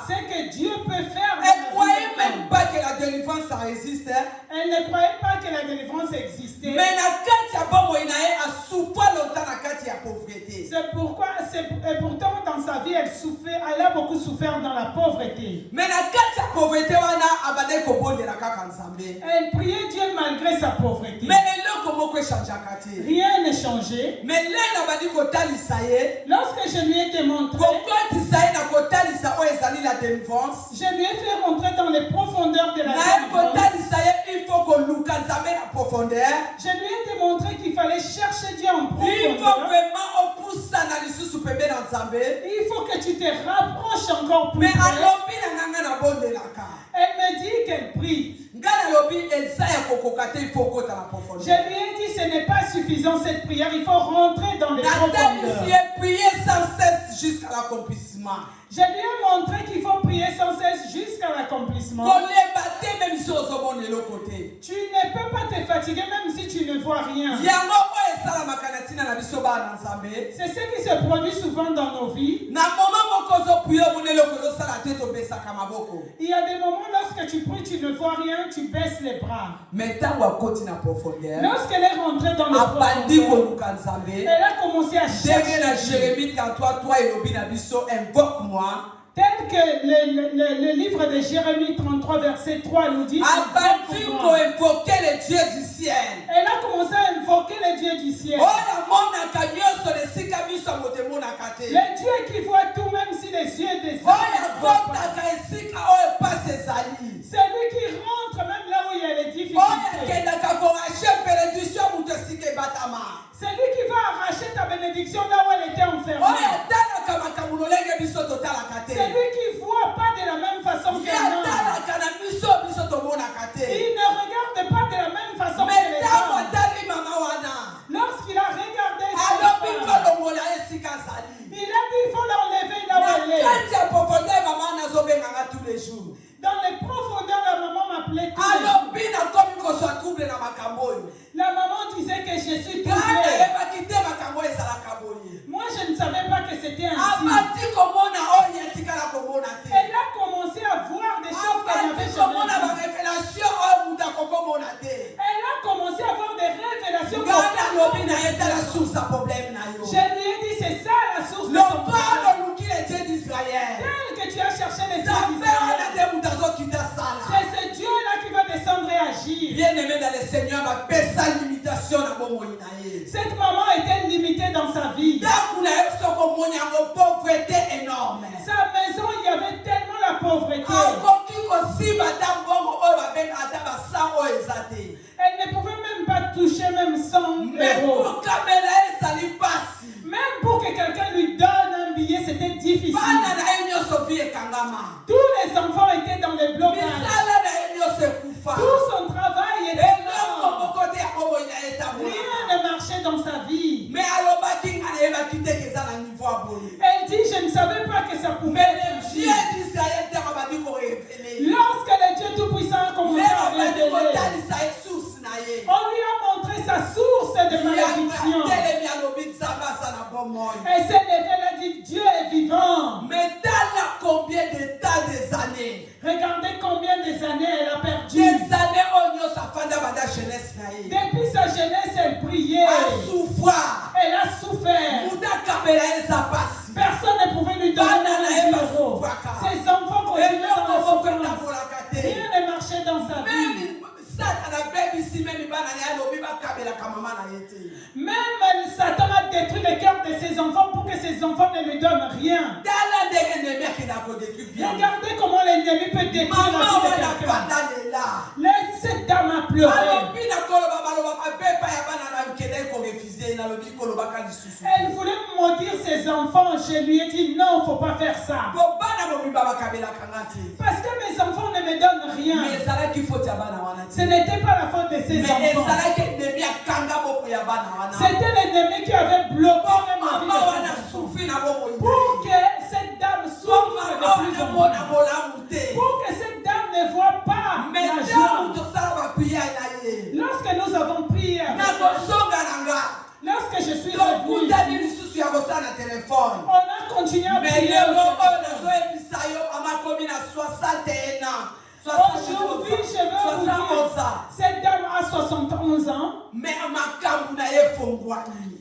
ce que Dieu peut faire, elle ne croyait même pas que la délivrance ça existe. Elle ne croyait pas que la délivrance existait. Mais c'est pourquoi, et pourtant dans sa vie, elle a beaucoup souffert dans la pauvreté. Elle priait Dieu malgré sa pauvreté. Rien n'a changé. Lorsque je lui ai démontré, je lui ai fait rentrer dans les profondeurs de la délivrance. Il faut que nous la profondeur. Je lui ai démontré qu'il fallait chercher Dieu en profondeur. Il faut vraiment il faut que tu te rapproches encore plus. Mais elle me dit qu'elle prie. Je lui ai dit ce n'est pas suffisant cette prière, il faut rentrer dans les profondeurs. Prier sans cesse jusqu'à l'accomplissement. Je lui ai montré qu'il faut prier sans cesse jusqu'à l'accomplissement. Tu ne peux pas te fatiguer même si tu ne vois rien. C'est ce qui se produit souvent dans nos vies. Il y a des moments lorsque tu pries, tu ne vois rien, tu baisses les bras. Lorsqu'elle est rentrée dans le profondeur, elle a commencé à chercher. Jérémie 33, toi et invoque-moi. Tel que le livre de Jérémie 33, verset 3 nous dit. Elle a invoqué le Dieu du ciel. Elle a commencé à invoquer le Dieu du ciel. Le Dieu qui voit tout, même si les cieux descendent. C'est lui qui rentre même là où il y a les difficultés. C'est lui qui va arracher ta bénédiction là où elle était enfermée. C'est lui qui ne voit pas de la même façon que nous. Il ne regarde pas de la même façon que les hommes. Lorsqu'il a regardé, il a dit il faut l'enlever là où elle est. bien-aimé dans le Seigneur va payer sa limitation dans mon moyen. Cette maman était limitée dans sa vie. Pauvreté énorme. Sa maison, il y avait tellement la pauvreté. Elle ne pouvait même pas toucher même 100 euros. Même pour que quelqu'un lui donne un billet, c'était difficile. Tous les enfants étaient dans les blocages. Tout son travail était mort. Rien ne marchait dans sa vie. Elle dit, je ne savais pas que ça pouvait être ainsi. Lorsque le Dieu Tout-Puissant a commencé à révéler, on lui a montré sa source de malédiction. Elle s'est levée, elle a dit, Dieu est vivant. Mais dans combien de temps des années? Regardez combien des années elle a perdu. Des années où sa femme dans la jeunesse. Depuis sa jeunesse, elle priait. Elle a souffert. Personne ne pouvait lui donner un euro. Ses enfants continuaient dans la souffrance. Rien ne marchait dans sa vie. Même Satan a détruit le cœur de ses enfants pour que ses enfants ne lui donnent rien. Regardez comment l'ennemi peut détruire la vie de quelqu'un. Laisse cette dame à pleurer. Elle voulait maudire ses enfants. Je lui ai dit non, il ne faut pas faire ça. Parce que mes enfants ne me donnent rien. Ce n'était pas la faute de ses enfants. C'était l'ennemi qui avait bloqué même la vie de ses enfants. Pour que cette dame souffre de plus en plus. Pour que cette dame ne voit pas la joie. Lorsque nous avons prié, lorsque je suis revenu, on a continué à prier. Aujourd'hui, je veux vous dire, cette dame a 71 ans.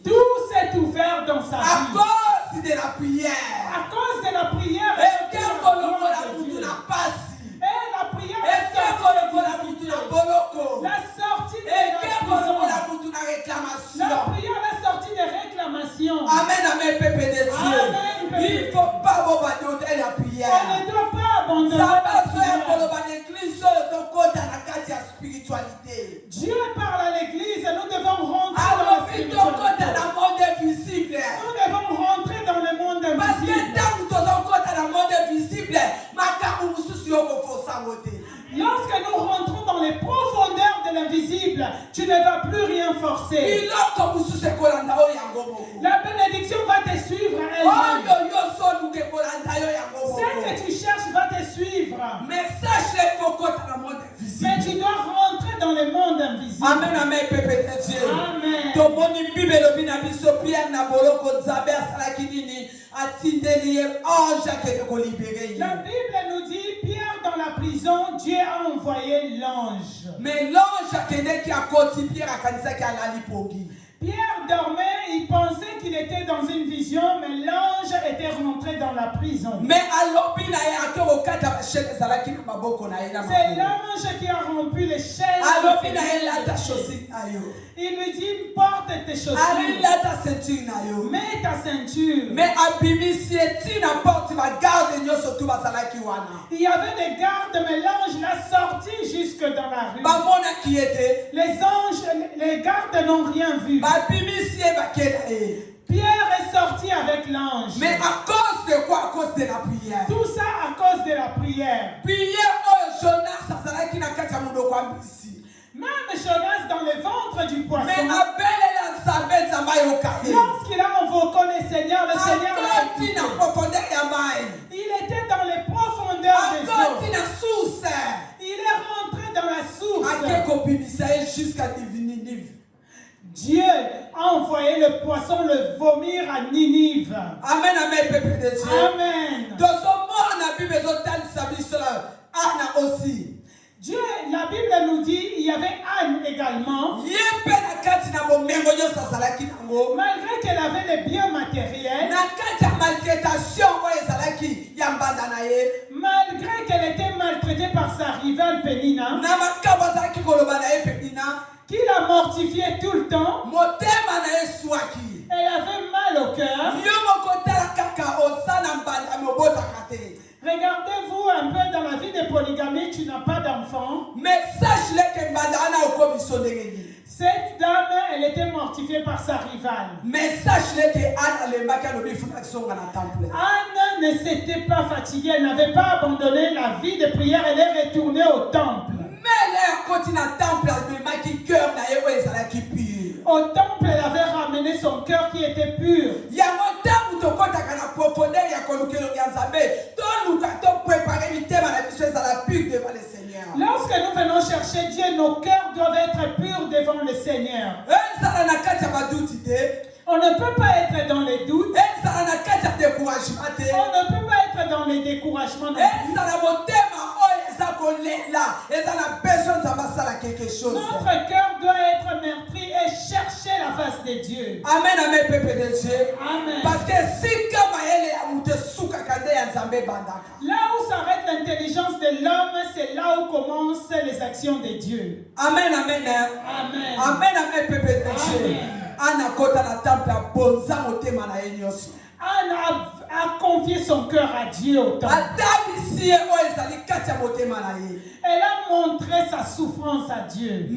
Tout s'est ouvert dans sa vie. À cause de la prière. À cause de la prière. Et la prière est la sortie de la prison. La prière est la sortie des réclamations. Amen, peuple de Dieu. Il ne faut pas abandonner la prière. On ne doit pas abandonner la prière. Dieu parle à l'église et nous devons rentrer dans la spiritualité. Nous devons rentrer dans le monde invisible. Lorsque nous rentrons dans les profondeurs de l'invisible, tu ne vas plus rien forcer. La bénédiction va te suivre elle-même. Ce que tu cherches va te suivre. Mais tu dois rentrer dans le monde invisible. Amen, amen, peuple de Dieu. Amen. La Bible nous dit, Pierre dans la prison, Dieu a envoyé l'ange. Mais l'ange qui a côté Pierre a canisé qui a la lipogi. Pierre dormait, il pensait qu'il était dans une vision, mais l'ange était rentré dans la prison. Mais c'est l'ange qui a rompu les chaînes. Il lui dit, porte tes chaussures. Mets ta ceinture. Mais il y avait des gardes, mais l'ange l'a sorti jusque dans la rue. Les gardes n'ont rien vu. Pierre est sorti avec l'ange. Mais à cause de quoi? À cause de la prière. Tout ça à cause de la prière. Même Jonas dans le ventre du poisson. Lorsqu'il a invoqué le Seigneur l'a écouté. Il était dans les profondeurs des eaux. Il est rentré dans la source. Jusqu'à Ninive. Dieu a envoyé le poisson le vomir à Ninive. Amen, amen, peuple de Dieu. Amen. Dans son mort, on a vu mes autres Anna aussi. Dieu, la Bible nous dit, il y avait Anne également. Malgré qu'elle avait les biens matériels, malgré qu'elle était maltraitée par sa rivale Pénina, Regardez-vous un peu dans la vie de polygamie, tu n'as pas d'enfant. Mais sache-le que Mbandana Cette dame, elle était mortifiée par sa rivale. mais sache-le que Anne Anne ne s'était pas fatiguée, elle n'avait pas abandonné la vie de prière, elle est retournée au temple. Au temple, elle avait ramené son cœur qui était pur. Lorsque nous venons chercher Dieu, nos cœurs doivent être purs devant le Seigneur. On ne peut pas être dans les doutes. On ne peut pas être dans les découragements. Non plus. Notre cœur doit être meurtri et chercher la face de Dieu. Amen, amen, peuple de Dieu. Amen. Parce que si Là où s'arrête l'intelligence de l'homme, c'est là où commencent les actions de Dieu. Amen, amen. Amen. Amen, amen, peuple de Dieu. Anne a confié son cœur à Dieu au temple. Elle a montré sa souffrance à Dieu.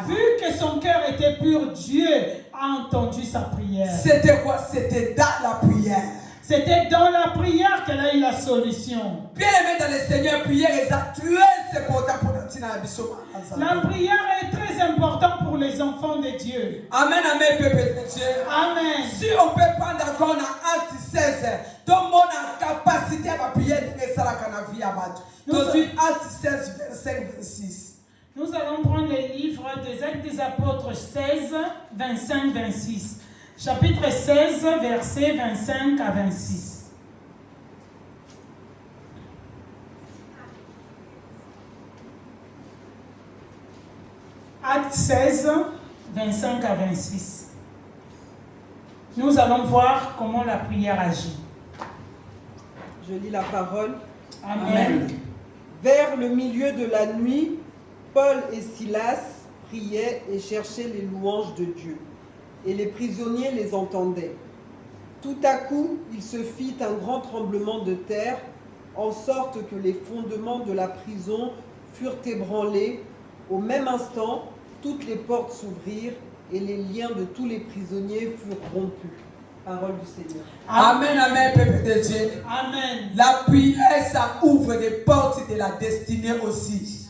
Vu que son cœur était pur, Dieu a entendu sa prière. C'était quoi? C'était dans la prière. C'était dans la prière qu'elle a eu la solution. Bien aimé dans le Seigneur, prière est très important pour notre La prière est très importante pour les enfants de Dieu. Amen, amen, peuple de Dieu. Amen. Si on peut prendre encore dans Acte 16, tout le monde a capacité à prier de ça la vie à battre. Donc, Acte 16, verset 26. Nous allons prendre les livres des Actes des Apôtres 16, 25, 26. Chapitre 16, versets 25 à 26. Acte 16, 25 à 26. Nous allons voir comment la prière agit. Je lis la parole. Amen. Vers le milieu de la nuit, Paul et Silas priaient et cherchaient les louanges de Dieu. Et les prisonniers les entendaient. Tout à coup, il se fit un grand tremblement de terre, en sorte que les fondements de la prison furent ébranlés. Au même instant, toutes les portes s'ouvrirent et les liens de tous les prisonniers furent rompus. Parole du Seigneur. Amen, amen, peuple de Dieu. Amen. La prière, ça ouvre des portes de la destinée aussi.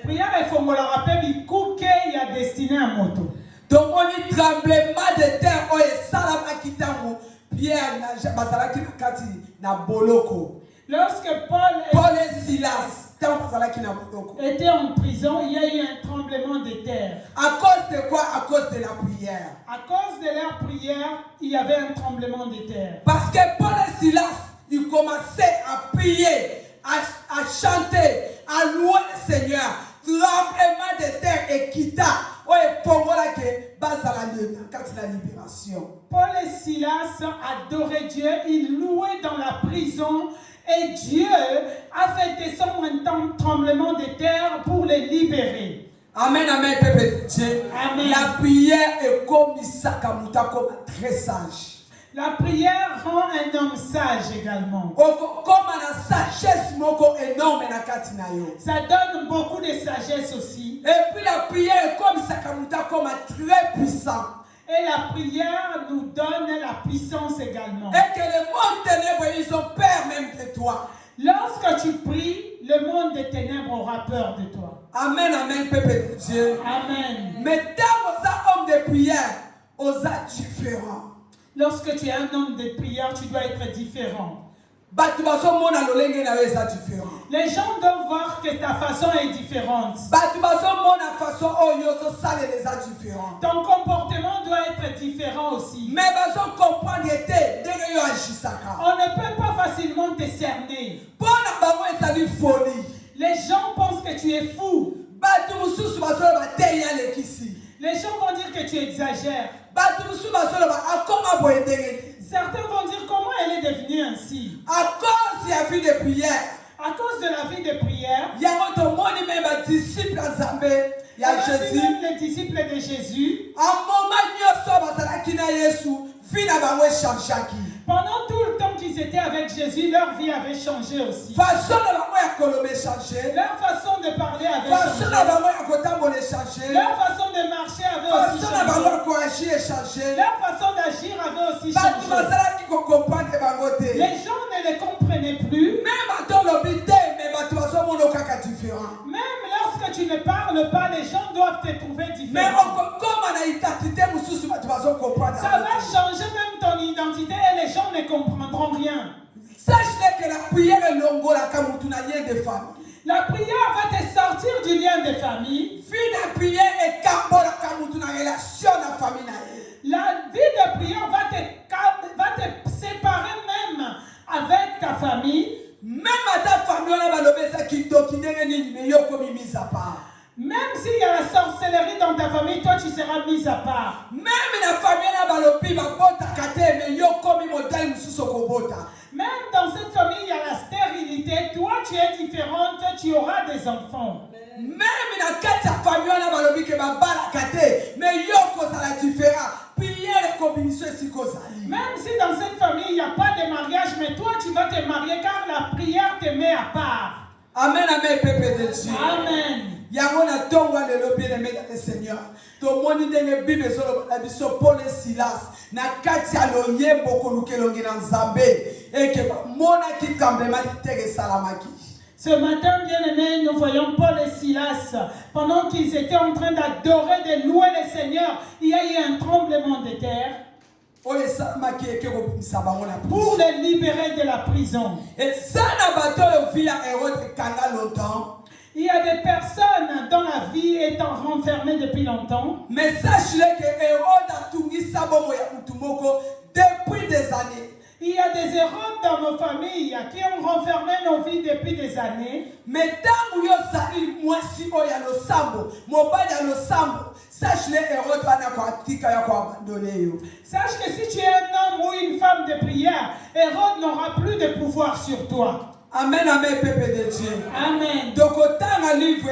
Prière et fongola rappel bikuke ya destiné à moto. Donc on dit tremblement de terre, on est salama kitango, Pierre na bazalaki na kati na boloko. Lorsque Paul et Silas étaient en prison, il y a eu un tremblement de terre. À cause de quoi? À cause de la prière. À cause de leur prière, il y avait un tremblement de terre. Parce que Paul et Silas, ils commençaient à prier, à chanter, à louer le Seigneur. Tremblement de terre et quitta. La libération. Paul et Silas adoraient Dieu, ils louaient dans la prison et Dieu a fait descendre un tremblement de terre pour les libérer. Amen, amen, peuple de Dieu. Amen. La prière est comme Isakamuta, comme très sage. La prière rend un homme sage également. Comme la sagesse énorme. Ça donne beaucoup de sagesse aussi. Et puis la prière est comme Isakamuta, comme très puissant. Et la prière nous donne la puissance également. Et que le monde ténèbres, ils ont peur même de toi. Lorsque tu pries, le monde des ténèbres aura peur de toi. Amen, amen, peuple de Dieu. Amen. Mais dans vos hommes de prière, aux différents. Lorsque tu es un homme de prière, tu dois être différent. Les gens doivent voir que ta façon est différente. Ton comportement doit être différent aussi. Mais on ne peut pas facilement te cerner. Les gens pensent que tu es fou. Les gens vont dire que tu exagères. Certains vont dire comment elle est devenue ainsi. À cause de la vie de prière. À cause de la vie de prière. Il y a même disciples les disciples de Jésus. À un moment, Pendant tout le temps qu'ils étaient avec Jésus, leur vie avait changé aussi. Leur façon de parler avait changé. Leur façon de marcher avait aussi changé. Leur façon d'agir avait aussi changé. Les gens ne les comprenaient plus. Même lorsque tu ne parles pas, les gens doivent te trouver différent. Ça va changer même ton identité et les gens ne comprendront rien. Sache que la prière est longue, la de famille. La prière va te sortir du lien de famille. La prière est la relation de la famille. La vie de prière va te séparer même avec ta famille. Même à ta famille, on a même s'il y a la sorcellerie dans ta famille, toi tu seras mis à part. Même la famille, même dans cette famille, il y a la stérilité. Toi tu es différente, tu auras des enfants. Même dans la famille, on a même si dans cette famille, il n'y a pas de mariage, mais toi tu vas te marier car la prière te met à part. Amen, amen, peuple de Dieu. Amen. Yangona tongwa lelo bien-aimé dans le Seigneur. To moni ndenge Bible solo la biso Paul et Silas na kati ya loyembo kolukelongi na Nzambe et que mona ki tremblement de salamaki. Ce matin, bien-aimés, nous voyons Paul et Silas. Pendant qu'ils étaient en train d'adorer, de louer le Seigneur, il y a eu un tremblement de terre pour les libérer de la prison. Et ça n'a pas été longtemps. Il y a des personnes dont la vie est renfermée depuis longtemps. Mais sachez que Hérode a tout mis depuis des années. Il y a des Hérodes dans nos familles qui ont renfermé nos vies depuis des années. Mais tant que moi si il y a le sambo, mon père y a le sambo. Sache les Hérodes va abandonner. Sache que si tu es un homme ou une femme de prière, Hérode n'aura plus de pouvoir sur toi. Amen, amen, peuple de Dieu. Amen. Donc, autant le livre,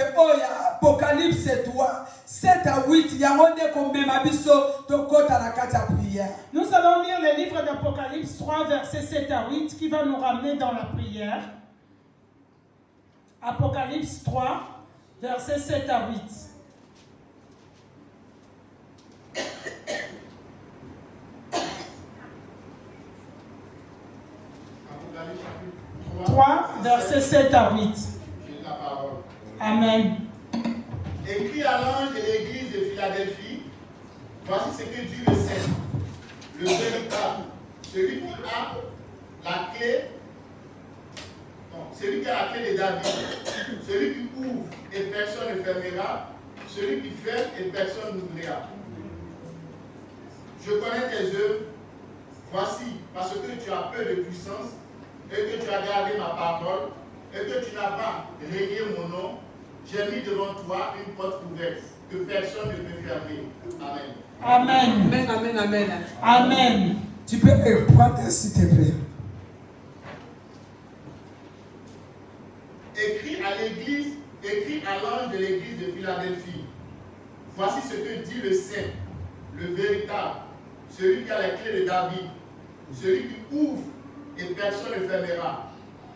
Apocalypse 3, 7 à 8, il y a un prière. Nous allons lire le livre d'Apocalypse 3, versets 7 à 8, qui va nous ramener dans la prière. Apocalypse 3, versets 7 à 8. 3, versets 7 à 8. Amen. Écrit à l'ange de l'église de Philadelphie, voici ce que dit le Saint, le véritable, celui qui a la clé, celui qui a la clé de David, celui qui ouvre et personne ne fermera, celui qui ferme et personne n'ouvrira. Je connais tes œuvres, voici, parce que tu as peu de puissance, et que tu as gardé ma parole, et que tu n'as pas régné mon nom, j'ai mis devant toi une porte ouverte que personne ne peut fermer. Amen. Amen. Amen, amen, amen. Amen. Tu peux prendre s'il te plaît. Écrit à l'église, écrit à l'ange de l'église de Philadelphie. Voici ce que dit le Saint, le véritable, celui qui a la clé de David, celui qui ouvre et personne ne fermera,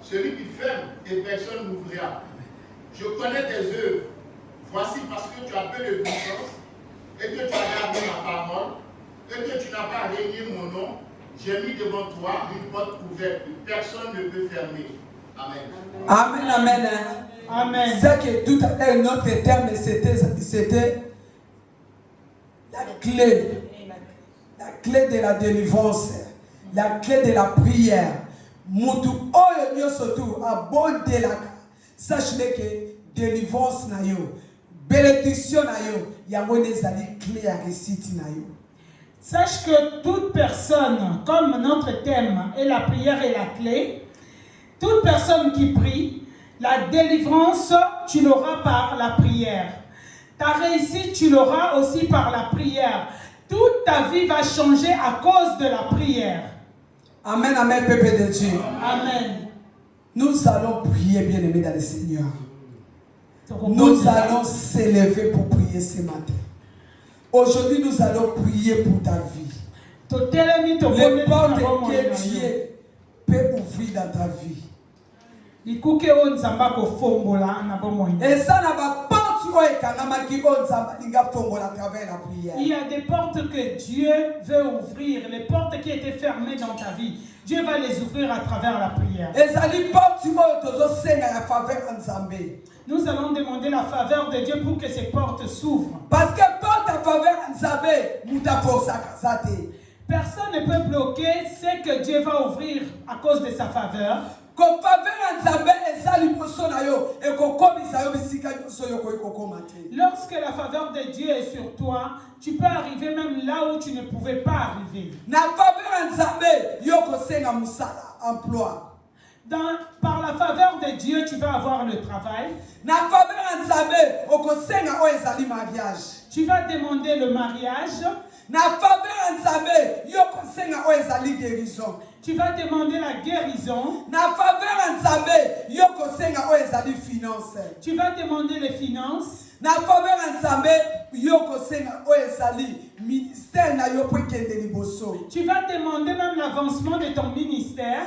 celui qui ferme et personne n'ouvrira. Je connais tes œuvres. Voici parce que tu as peu de puissance et que tu as gardé ma parole et que tu n'as pas régné mon nom, j'ai mis devant toi une porte ouverte que personne ne peut fermer. Amen. Amen, amen. Amen. C'est que tout à l'heure, notre terme, c'était la clé. La clé de la délivrance. La clé de la prière. Mutu oyo nyosotu abonde la. Sache que délivrance na yo, bénédiction na yo, yango nezali clé ya réussite na yo. Sache que toute personne, comme notre thème est la prière et la clé, toute personne qui prie, la délivrance, tu l'auras par la prière. Ta réussite, tu l'auras aussi par la prière. Toute ta vie va changer à cause de la prière. Amen, amen, peuple de Dieu. Amen. Nous allons prier, bien-aimés dans le Seigneur. Nous allons s'élever pour prier ce matin. Aujourd'hui, nous allons prier pour ta vie. Les portes que Dieu peut ouvrir dans ta vie. Et ça n'a pas porte il y a des portes que Dieu veut ouvrir, les portes qui étaient fermées dans ta vie. Dieu va les ouvrir à travers la prière. Nous allons demander la faveur de Dieu pour que ces portes s'ouvrent. Parce que porte à faveur personne ne peut bloquer ce que Dieu va ouvrir à cause de sa faveur. Lorsque la faveur de Dieu est sur toi, tu peux arriver même là où tu ne pouvais pas arriver. Par la faveur de Dieu, tu vas avoir le travail. Tu vas demander le mariage. Tu vas demander la guérison. Tu vas demander les finances. Tu vas demander même l'avancement de ton ministère.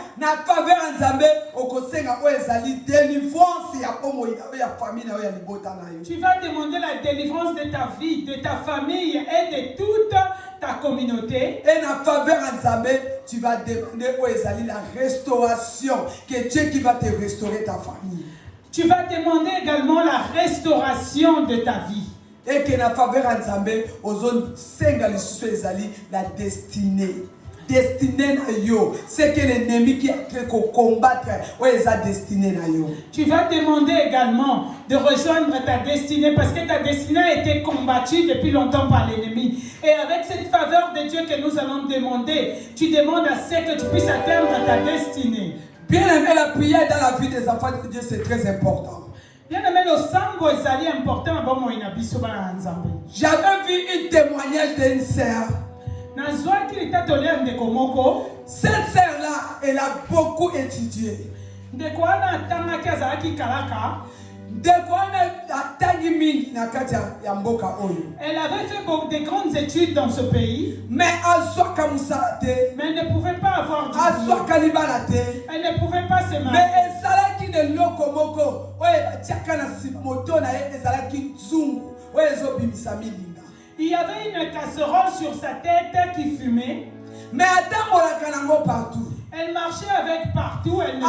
Tu vas demander la délivrance de ta vie, de ta famille et de toute ta communauté. Et na faveur tu vas demander la restauration, que Dieu qui va te restaurer ta famille. Tu vas demander également la restauration de ta vie. Et que na faveur aux zones la destinée. Destinée na yo, c'est que l'ennemi qui a créé qu'on combattre, destinée na yo. Tu vas demander également de rejoindre ta destinée parce que ta destinée a été combattue depuis longtemps par l'ennemi. Et avec cette faveur de Dieu que nous allons demander, tu demandes à ce que tu puisses atteindre ta destinée. Bien aimé, la prière dans la vie des enfants de Dieu, c'est très important. Bien aimé, le sango est important. J'avais vu un témoignage d'une sœur. Cette sœur-là, elle a beaucoup étudié. De quoi elle avait fait beaucoup de grandes études dans ce pays, mais elle ne pouvait pas avoir du boulot. Elle ne pouvait pas se marier. Il y avait une casserole sur sa tête qui fumait. Mais partout. Elle marchait avec partout. Elle ne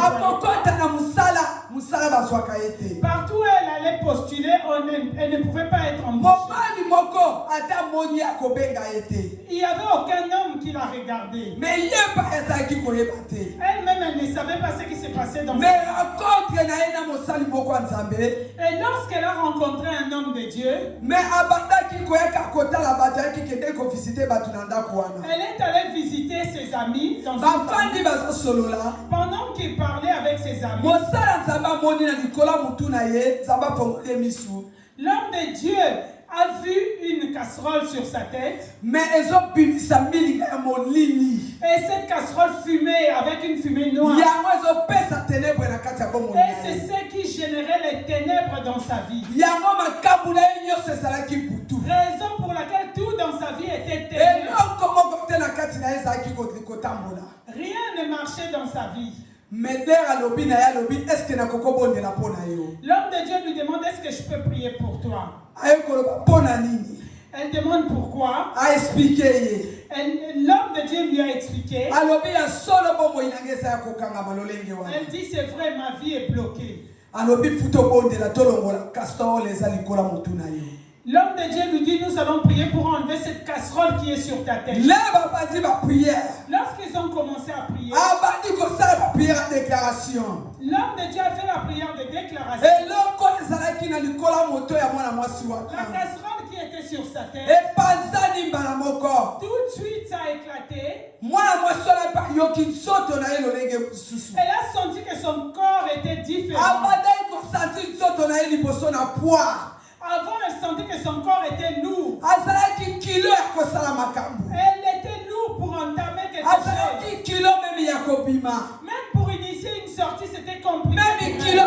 partout où elle allait postuler, elle ne pouvait pas être embauchée. Il n'y avait aucun homme qui la regardait. Elle-même, elle ne savait pas ce qui se passait dans sa vie. Et lorsqu'elle a rencontré un homme de Dieu, elle est allée visiter ses amis dans une famille. Pendant qu'il parlait avec ses amis, l'homme de Dieu a vu une casserole sur sa tête. Et cette casserole fumait avec une fumée noire. Et c'est ce qui générait les ténèbres dans sa vie. Raison pour laquelle tout dans sa vie était ténèbres. Rien ne marchait dans sa vie. L'homme de Dieu lui demande, est-ce que je peux prier pour toi? Elle demande pourquoi. L'homme de Dieu lui a expliqué. Elle dit, c'est vrai, ma vie est bloquée. L'homme de Dieu lui dit, nous allons prier pour enlever cette casserole qui est sur ta tête. Lorsqu'ils ont commencé à prier, l'homme de Dieu a fait la prière de déclaration. La casserole qui était sur sa tête, tout de suite ça a éclaté. Elle a senti que son corps était différent. Avant, elle sentait que son corps était lourd. Elle était lourde pour entamer quelque chose. Même pour initier une sortie, c'était compliqué. Même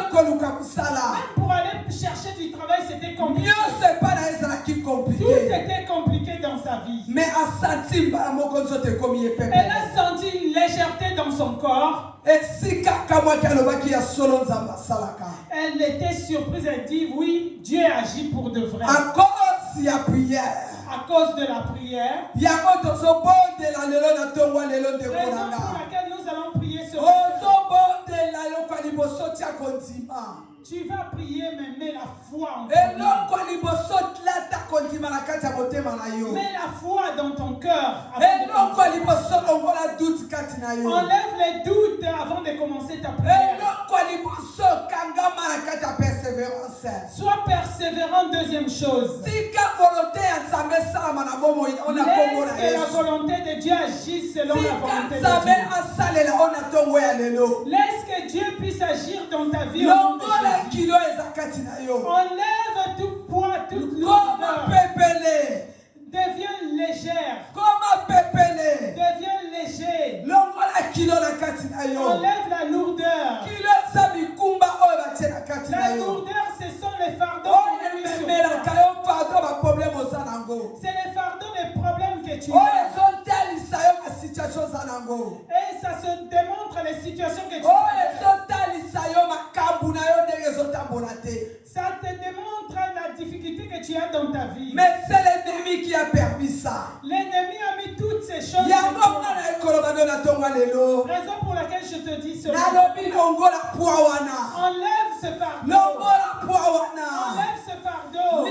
pour aller chercher du travail, c'était compliqué. Tout était compliqué dans sa vie. Mais à sentir Elle a senti une légèreté dans son corps. Elle était surprise et dit oui, Dieu agit pour de vrai. À cause de la prière. À cause de la prière. Raison pour laquelle nous allons prier ce matin. Tu vas prier, mais mets la foi en toi. Mets la foi dans ton cœur. Enlève les doutes avant de commencer ta prière. Sois persévérant, deuxième chose. Laisse que la volonté de Dieu agisse selon la volonté de Dieu. Laisse que Dieu puisse agir dans ta vie. Enlève tout poids, toute lourdeur. Deviens légère. Deviens léger. Enlève la lourdeur. La lourdeur, ce sont les fardeaux qui nous sur toi. C'est les fardeaux des problèmes que tu as. Et ça se démontre les situations que tu as. Ça te démontre la difficulté que tu as dans ta vie. Mais c'est l'ennemi qui a permis ça. L'ennemi a mis toutes ces choses. Raison pour laquelle je te dis cela. Enlève ce fardeau. Enlève ce fardeau.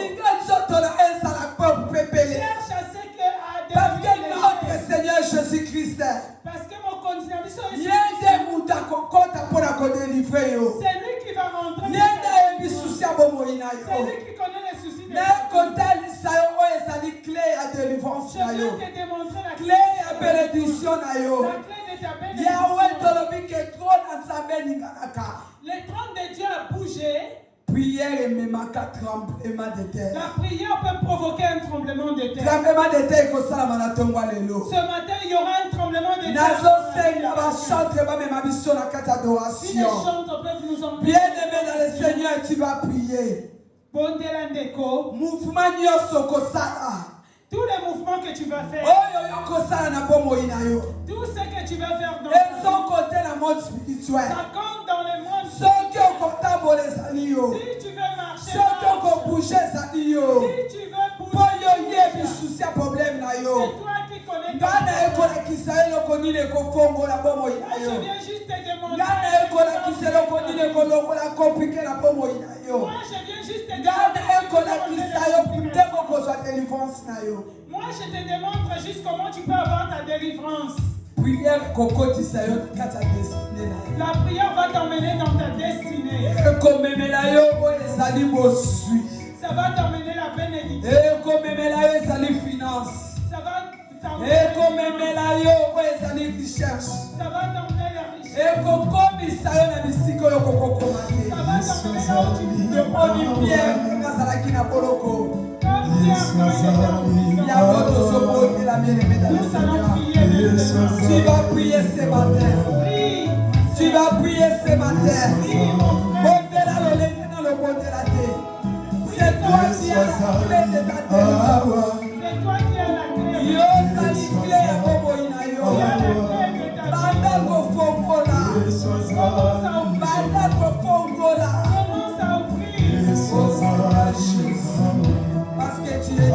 Cherche à ce que parce que notre Seigneur Jésus-Christ, parce que mon continuation est c'est lui qui va rentrer. C'est lui qui connaît les soucis de ta vie. Je viens te démontrer la clé. La clé de ta bénédiction. Le trône de Dieu a bougé. Prière et même un tremblement de terre. La prière peut provoquer un tremblement de terre. Tremblement de terre, ce matin, il y aura un tremblement de terre. Si les chantres peuvent nous emmener. Bien-aimé dans le Seigneur, tu vas prier. Mouvement tous les mouvements que tu vas faire. Tout ce que tu vas faire dans le monde spirituel. Ça compte dans le monde Si spirituel. Si tu tu veux marcher, si tu veux bouger, si tu veux bouger, c'est toi qui connais ton Moi, je viens juste te demander. Moi, je viens juste te demander. Moi, je te démontre juste comment tu peux avoir ta délivrance. La prière va t'emmener dans ta destinée. Ça va t'emmener la bénédiction. Ça va t'emmener la richesse. Ça va t'emmener là où tu Tu vas prier ce matin. Tu vas prier ce matin. C'est toi qui as la clé de ta délivrance. C'est toi qui as la clé. Commence à ouvrir. Parce que tu es que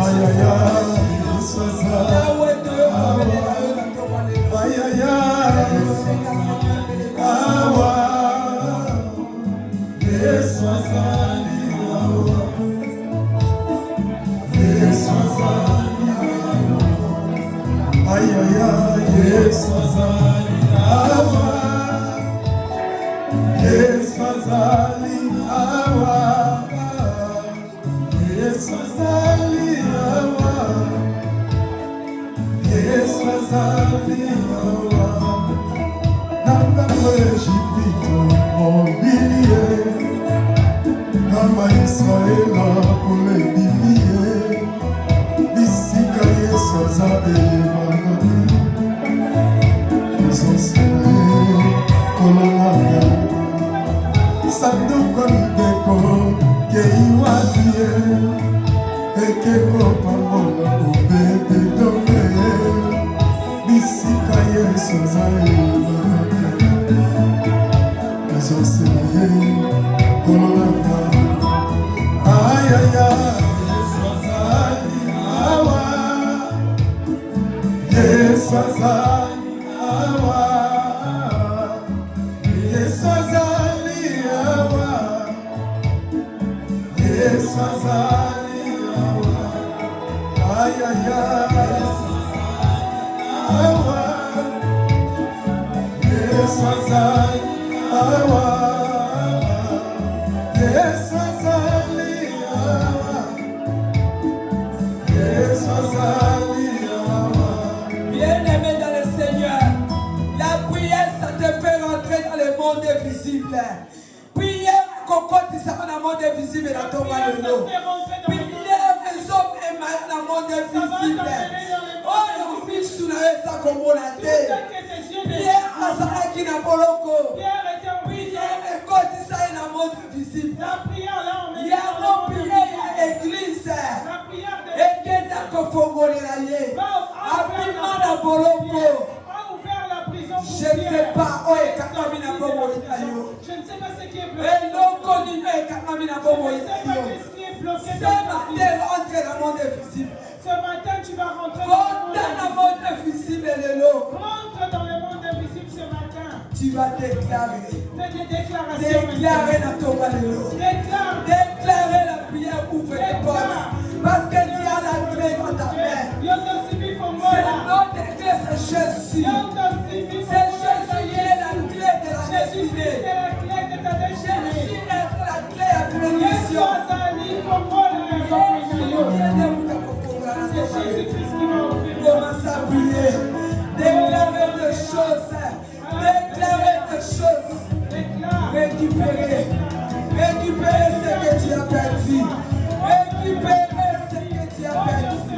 Bien-aimé dans le Seigneur, la prière, ça te fait rentrer dans le monde invisible. Prière, cocotte, ça va dans le monde invisible et dans ton mal de l'eau. Prière, les hommes et malades dans le monde invisible. Oh, le fils, tu n'avais pas comme on a dit. Prière, ça va qui n'a pas l'eau. Prière, écoute, ça est dans le monde invisible. Il y a nos prières, il y a l'église. Et que t'as confondé la yé. Abîmement dans Bolongo. Je ne sais pas. Oh, et Kakamina Bomo Itayo. Je ne sais pas ce qui est Et bloqué. non connu, et Kakamina Bomo Je ne sais pas Itayo. ce qui est bloqué. Ce matin, rentre dans le monde invisible. Ce matin, tu vas rentrer Rentre dans le monde invisible et le lot. Rentre dans le monde invisible ce matin. Tu vas déclarer. Fais des déclarations. Déclarer dans ton balelo. Déclare. Déclarer la prière ouvre les portes. Parce que tu as la clé dans ta main. C'est notre clé, c'est Jésus. C'est Jésus qui est la clé de la destinée. Jésus est la clé à la bénédiction. C'est Jésus-Christ qui va ouvrir. Commence à prier. Déclarer des choses. Déclarer des choses. Récupérer. Récupérer ce que tu as perdu. Récupérer ce que tu as perdu.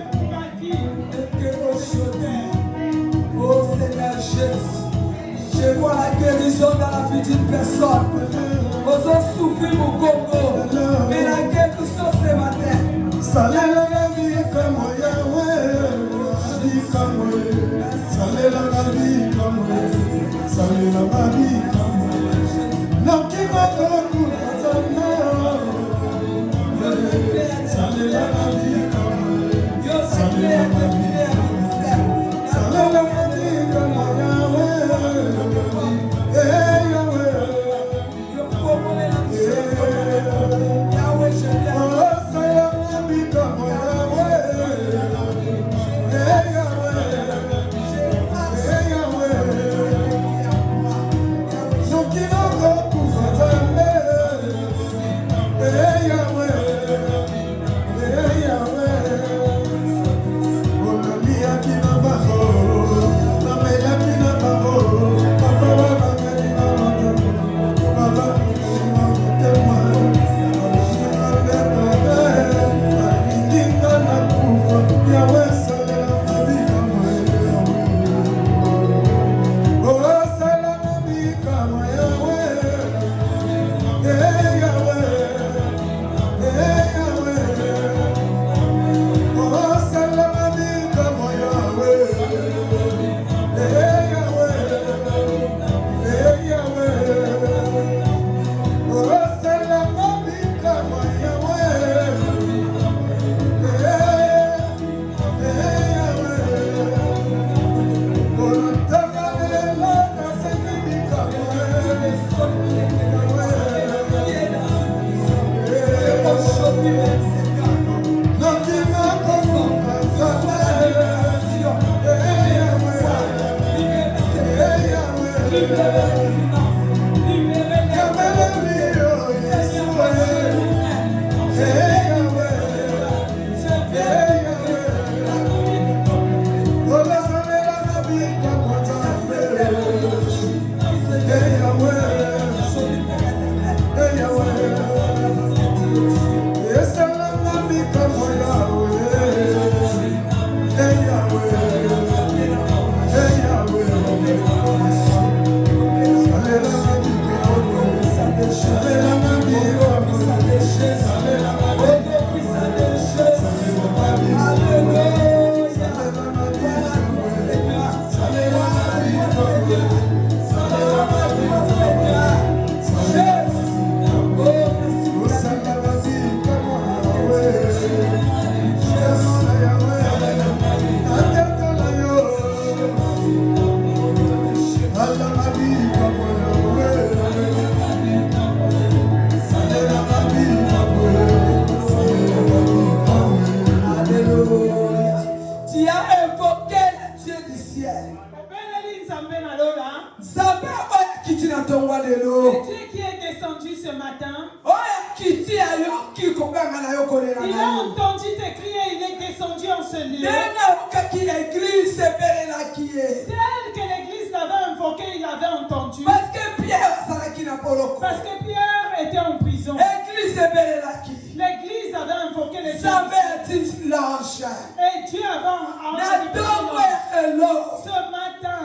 Et que aujourd'hui, oh Seigneur Jésus, je vois la guérison dans la vie d'une personne. Osons souffrir au Congo, mais la guérison ce matin. Salela la vie comme Yahweh, vie comme Salela la vie comme Salela la vie comme non qui va beaucoup Salela la vie comme Salela la vie Salela la vie comme Yahweh, Yahweh. qui est descendu ce matin, il a entendu tes cris et il est descendu en ce lieu. Tel que l'église l'avait invoqué, il avait entendu. Parce que Pierre était en prison. L'église avait invoqué les disciples. Et Dieu avait ce matin.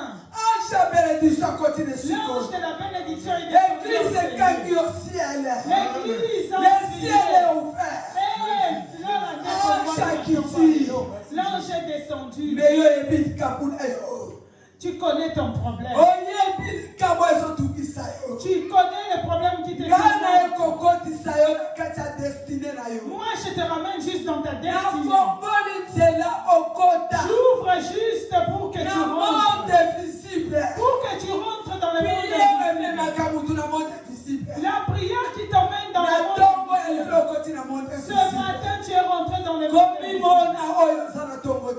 L'ange de la bénédiction est descendu. L'église a l'ange est descendu. Tu connais ton problème. Tu connais le problème qui te fait. Moi, je te ramène juste dans ta destinée. J'ouvre juste pour que tu rentres. Pour que tu rentres dans le monde invisible. La prière qui t'emmène dans le monde invisible. Ce matin, tu es rentré dans le monde invisible.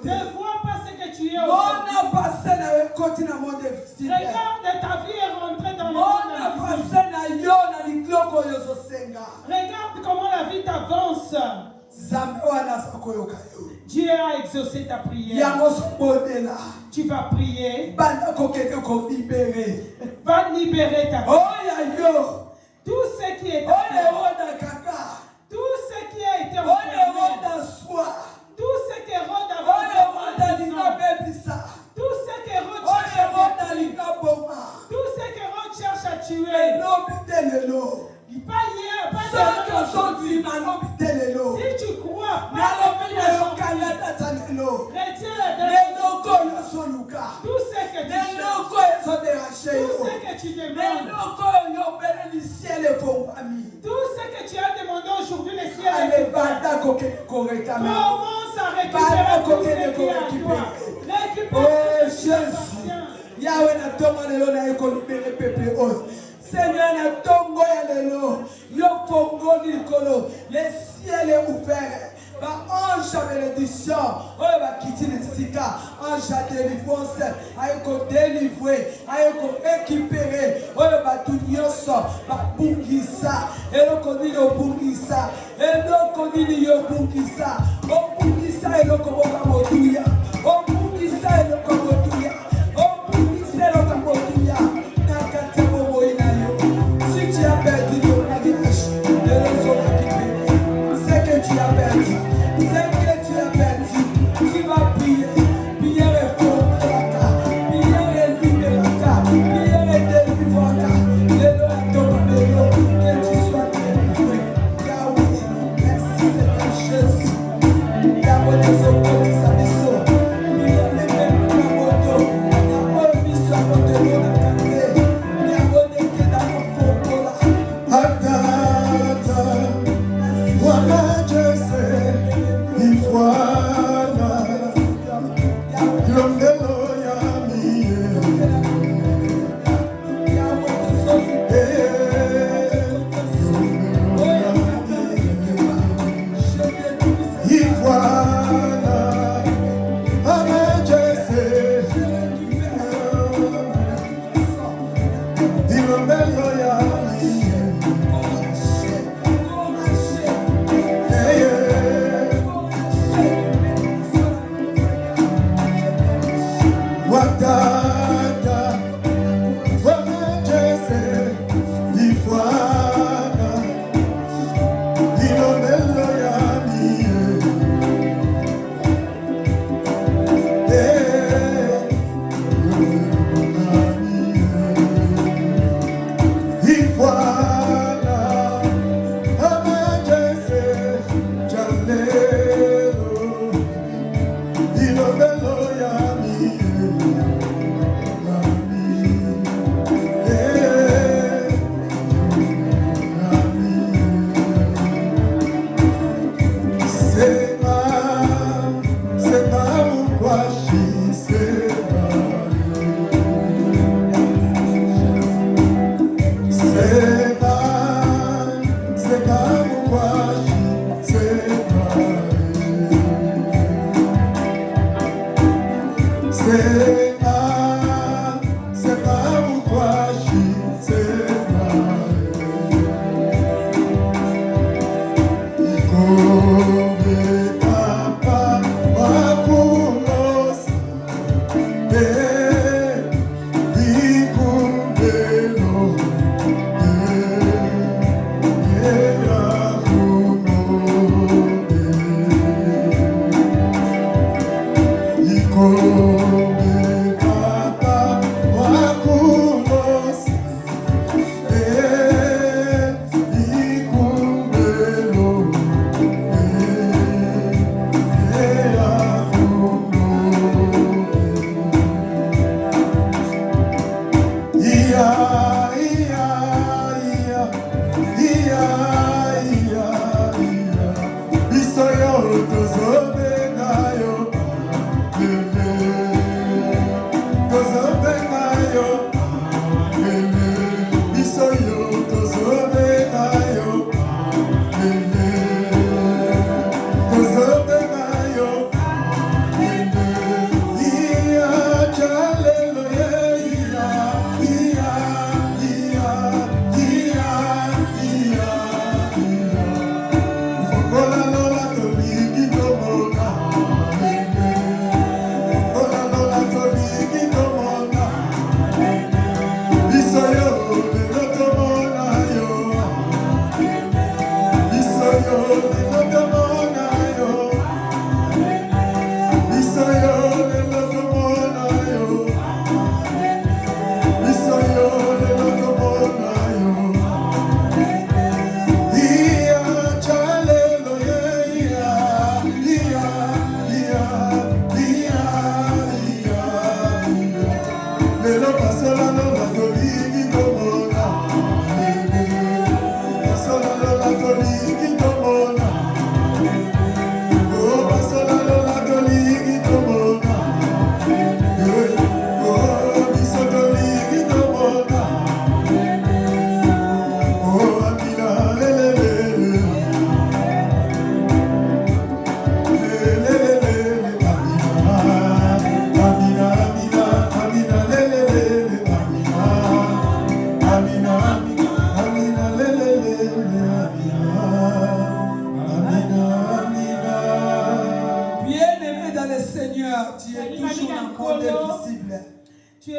Ne vois pas ce que tu es aujourd'hui. Regarde, ta vie est rentrée dans le monde invisible. Regarde comment la vie t'avance. Dieu a exaucé ta prière. Tu vas prier. Va libérer ta vie. Tout ce qui est tout ce qui a été enfermé, tout ce qui est rôde avant tout ce qui est rôde cherche à tuer. Pas hier, pas demain. Si tu crois, retiens la dernière. Tout ce que tu demandes, tout ce que tu as demandé aujourd'hui, le ciel est ouvert. Commence à récupérer tout ce qui est à toi. Récupère ce qui t'appartient. Seigneur, le ciel est ouvert. Ange à bénédiction, ange à délivrance, aïe délivrer, aïe récupérer, tout nyonso, bungisa, et le koni yo bungisa, et le koni yo bungisa, o bungisa et le komoka motuya, o bungisa et le komotuya, o bungisa et le komotuya, nakate momo inayo. Si tu as perdu ton mariage, ne le sauras récupérer. C'est que tu as perdu. C'est que tu as perdu. Tu vas prier. Prière est forte. Prière est libérata. Prière est délivrata. Que tu sois délivré. Yahweh, merci Seigneur Jésus. Yahweh, les autres, les amis, prière les mêmes moto. Yahweh, mission de l'eau de canté. Yahweh, des dans le fond.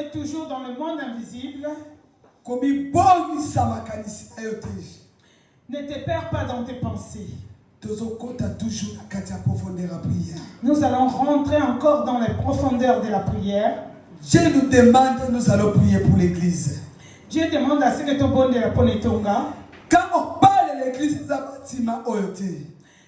êtes toujours dans le monde invisible, komibongisa makanisi na yo te. ne te perds pas dans tes pensées. Tozokota toujours na kati ya profondeur ya prière. Nous allons rentrer encore dans les profondeurs de la prière. Dieu nous demande, nous allons prier pour l'église. Dieu demande à ce que tu bonnes de la Ponetonga. Quand on parle de l'église, c'est un bâtiment oyote.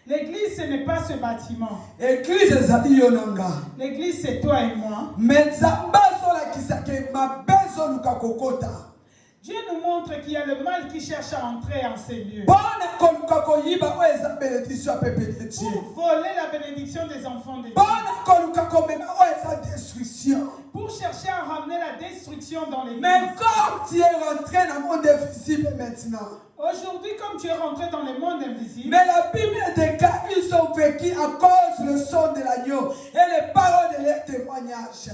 L'église, ce n'est pas ce bâtiment. L'église, c'est yonanga. L'église, c'est toi et moi. Mais zambazo la kisake mabezo luka kokota. Dieu nous montre qu'il y a le mal qui cherche à entrer en ces lieux. Bona koluka koyiba oeza bénédiction pepete Dieu. Pour voler la bénédiction des enfants de Dieu. Bona koluka komema oeza destruction. Pour chercher à ramener la destruction dans l'église. Mais comme tu es rentré dans le monde invisible maintenant. Aujourd'hui, comme tu es rentré dans le monde invisible. Mais la Bible des cas, ils ont vécu à cause du son de l'agneau et les paroles de leurs témoignages.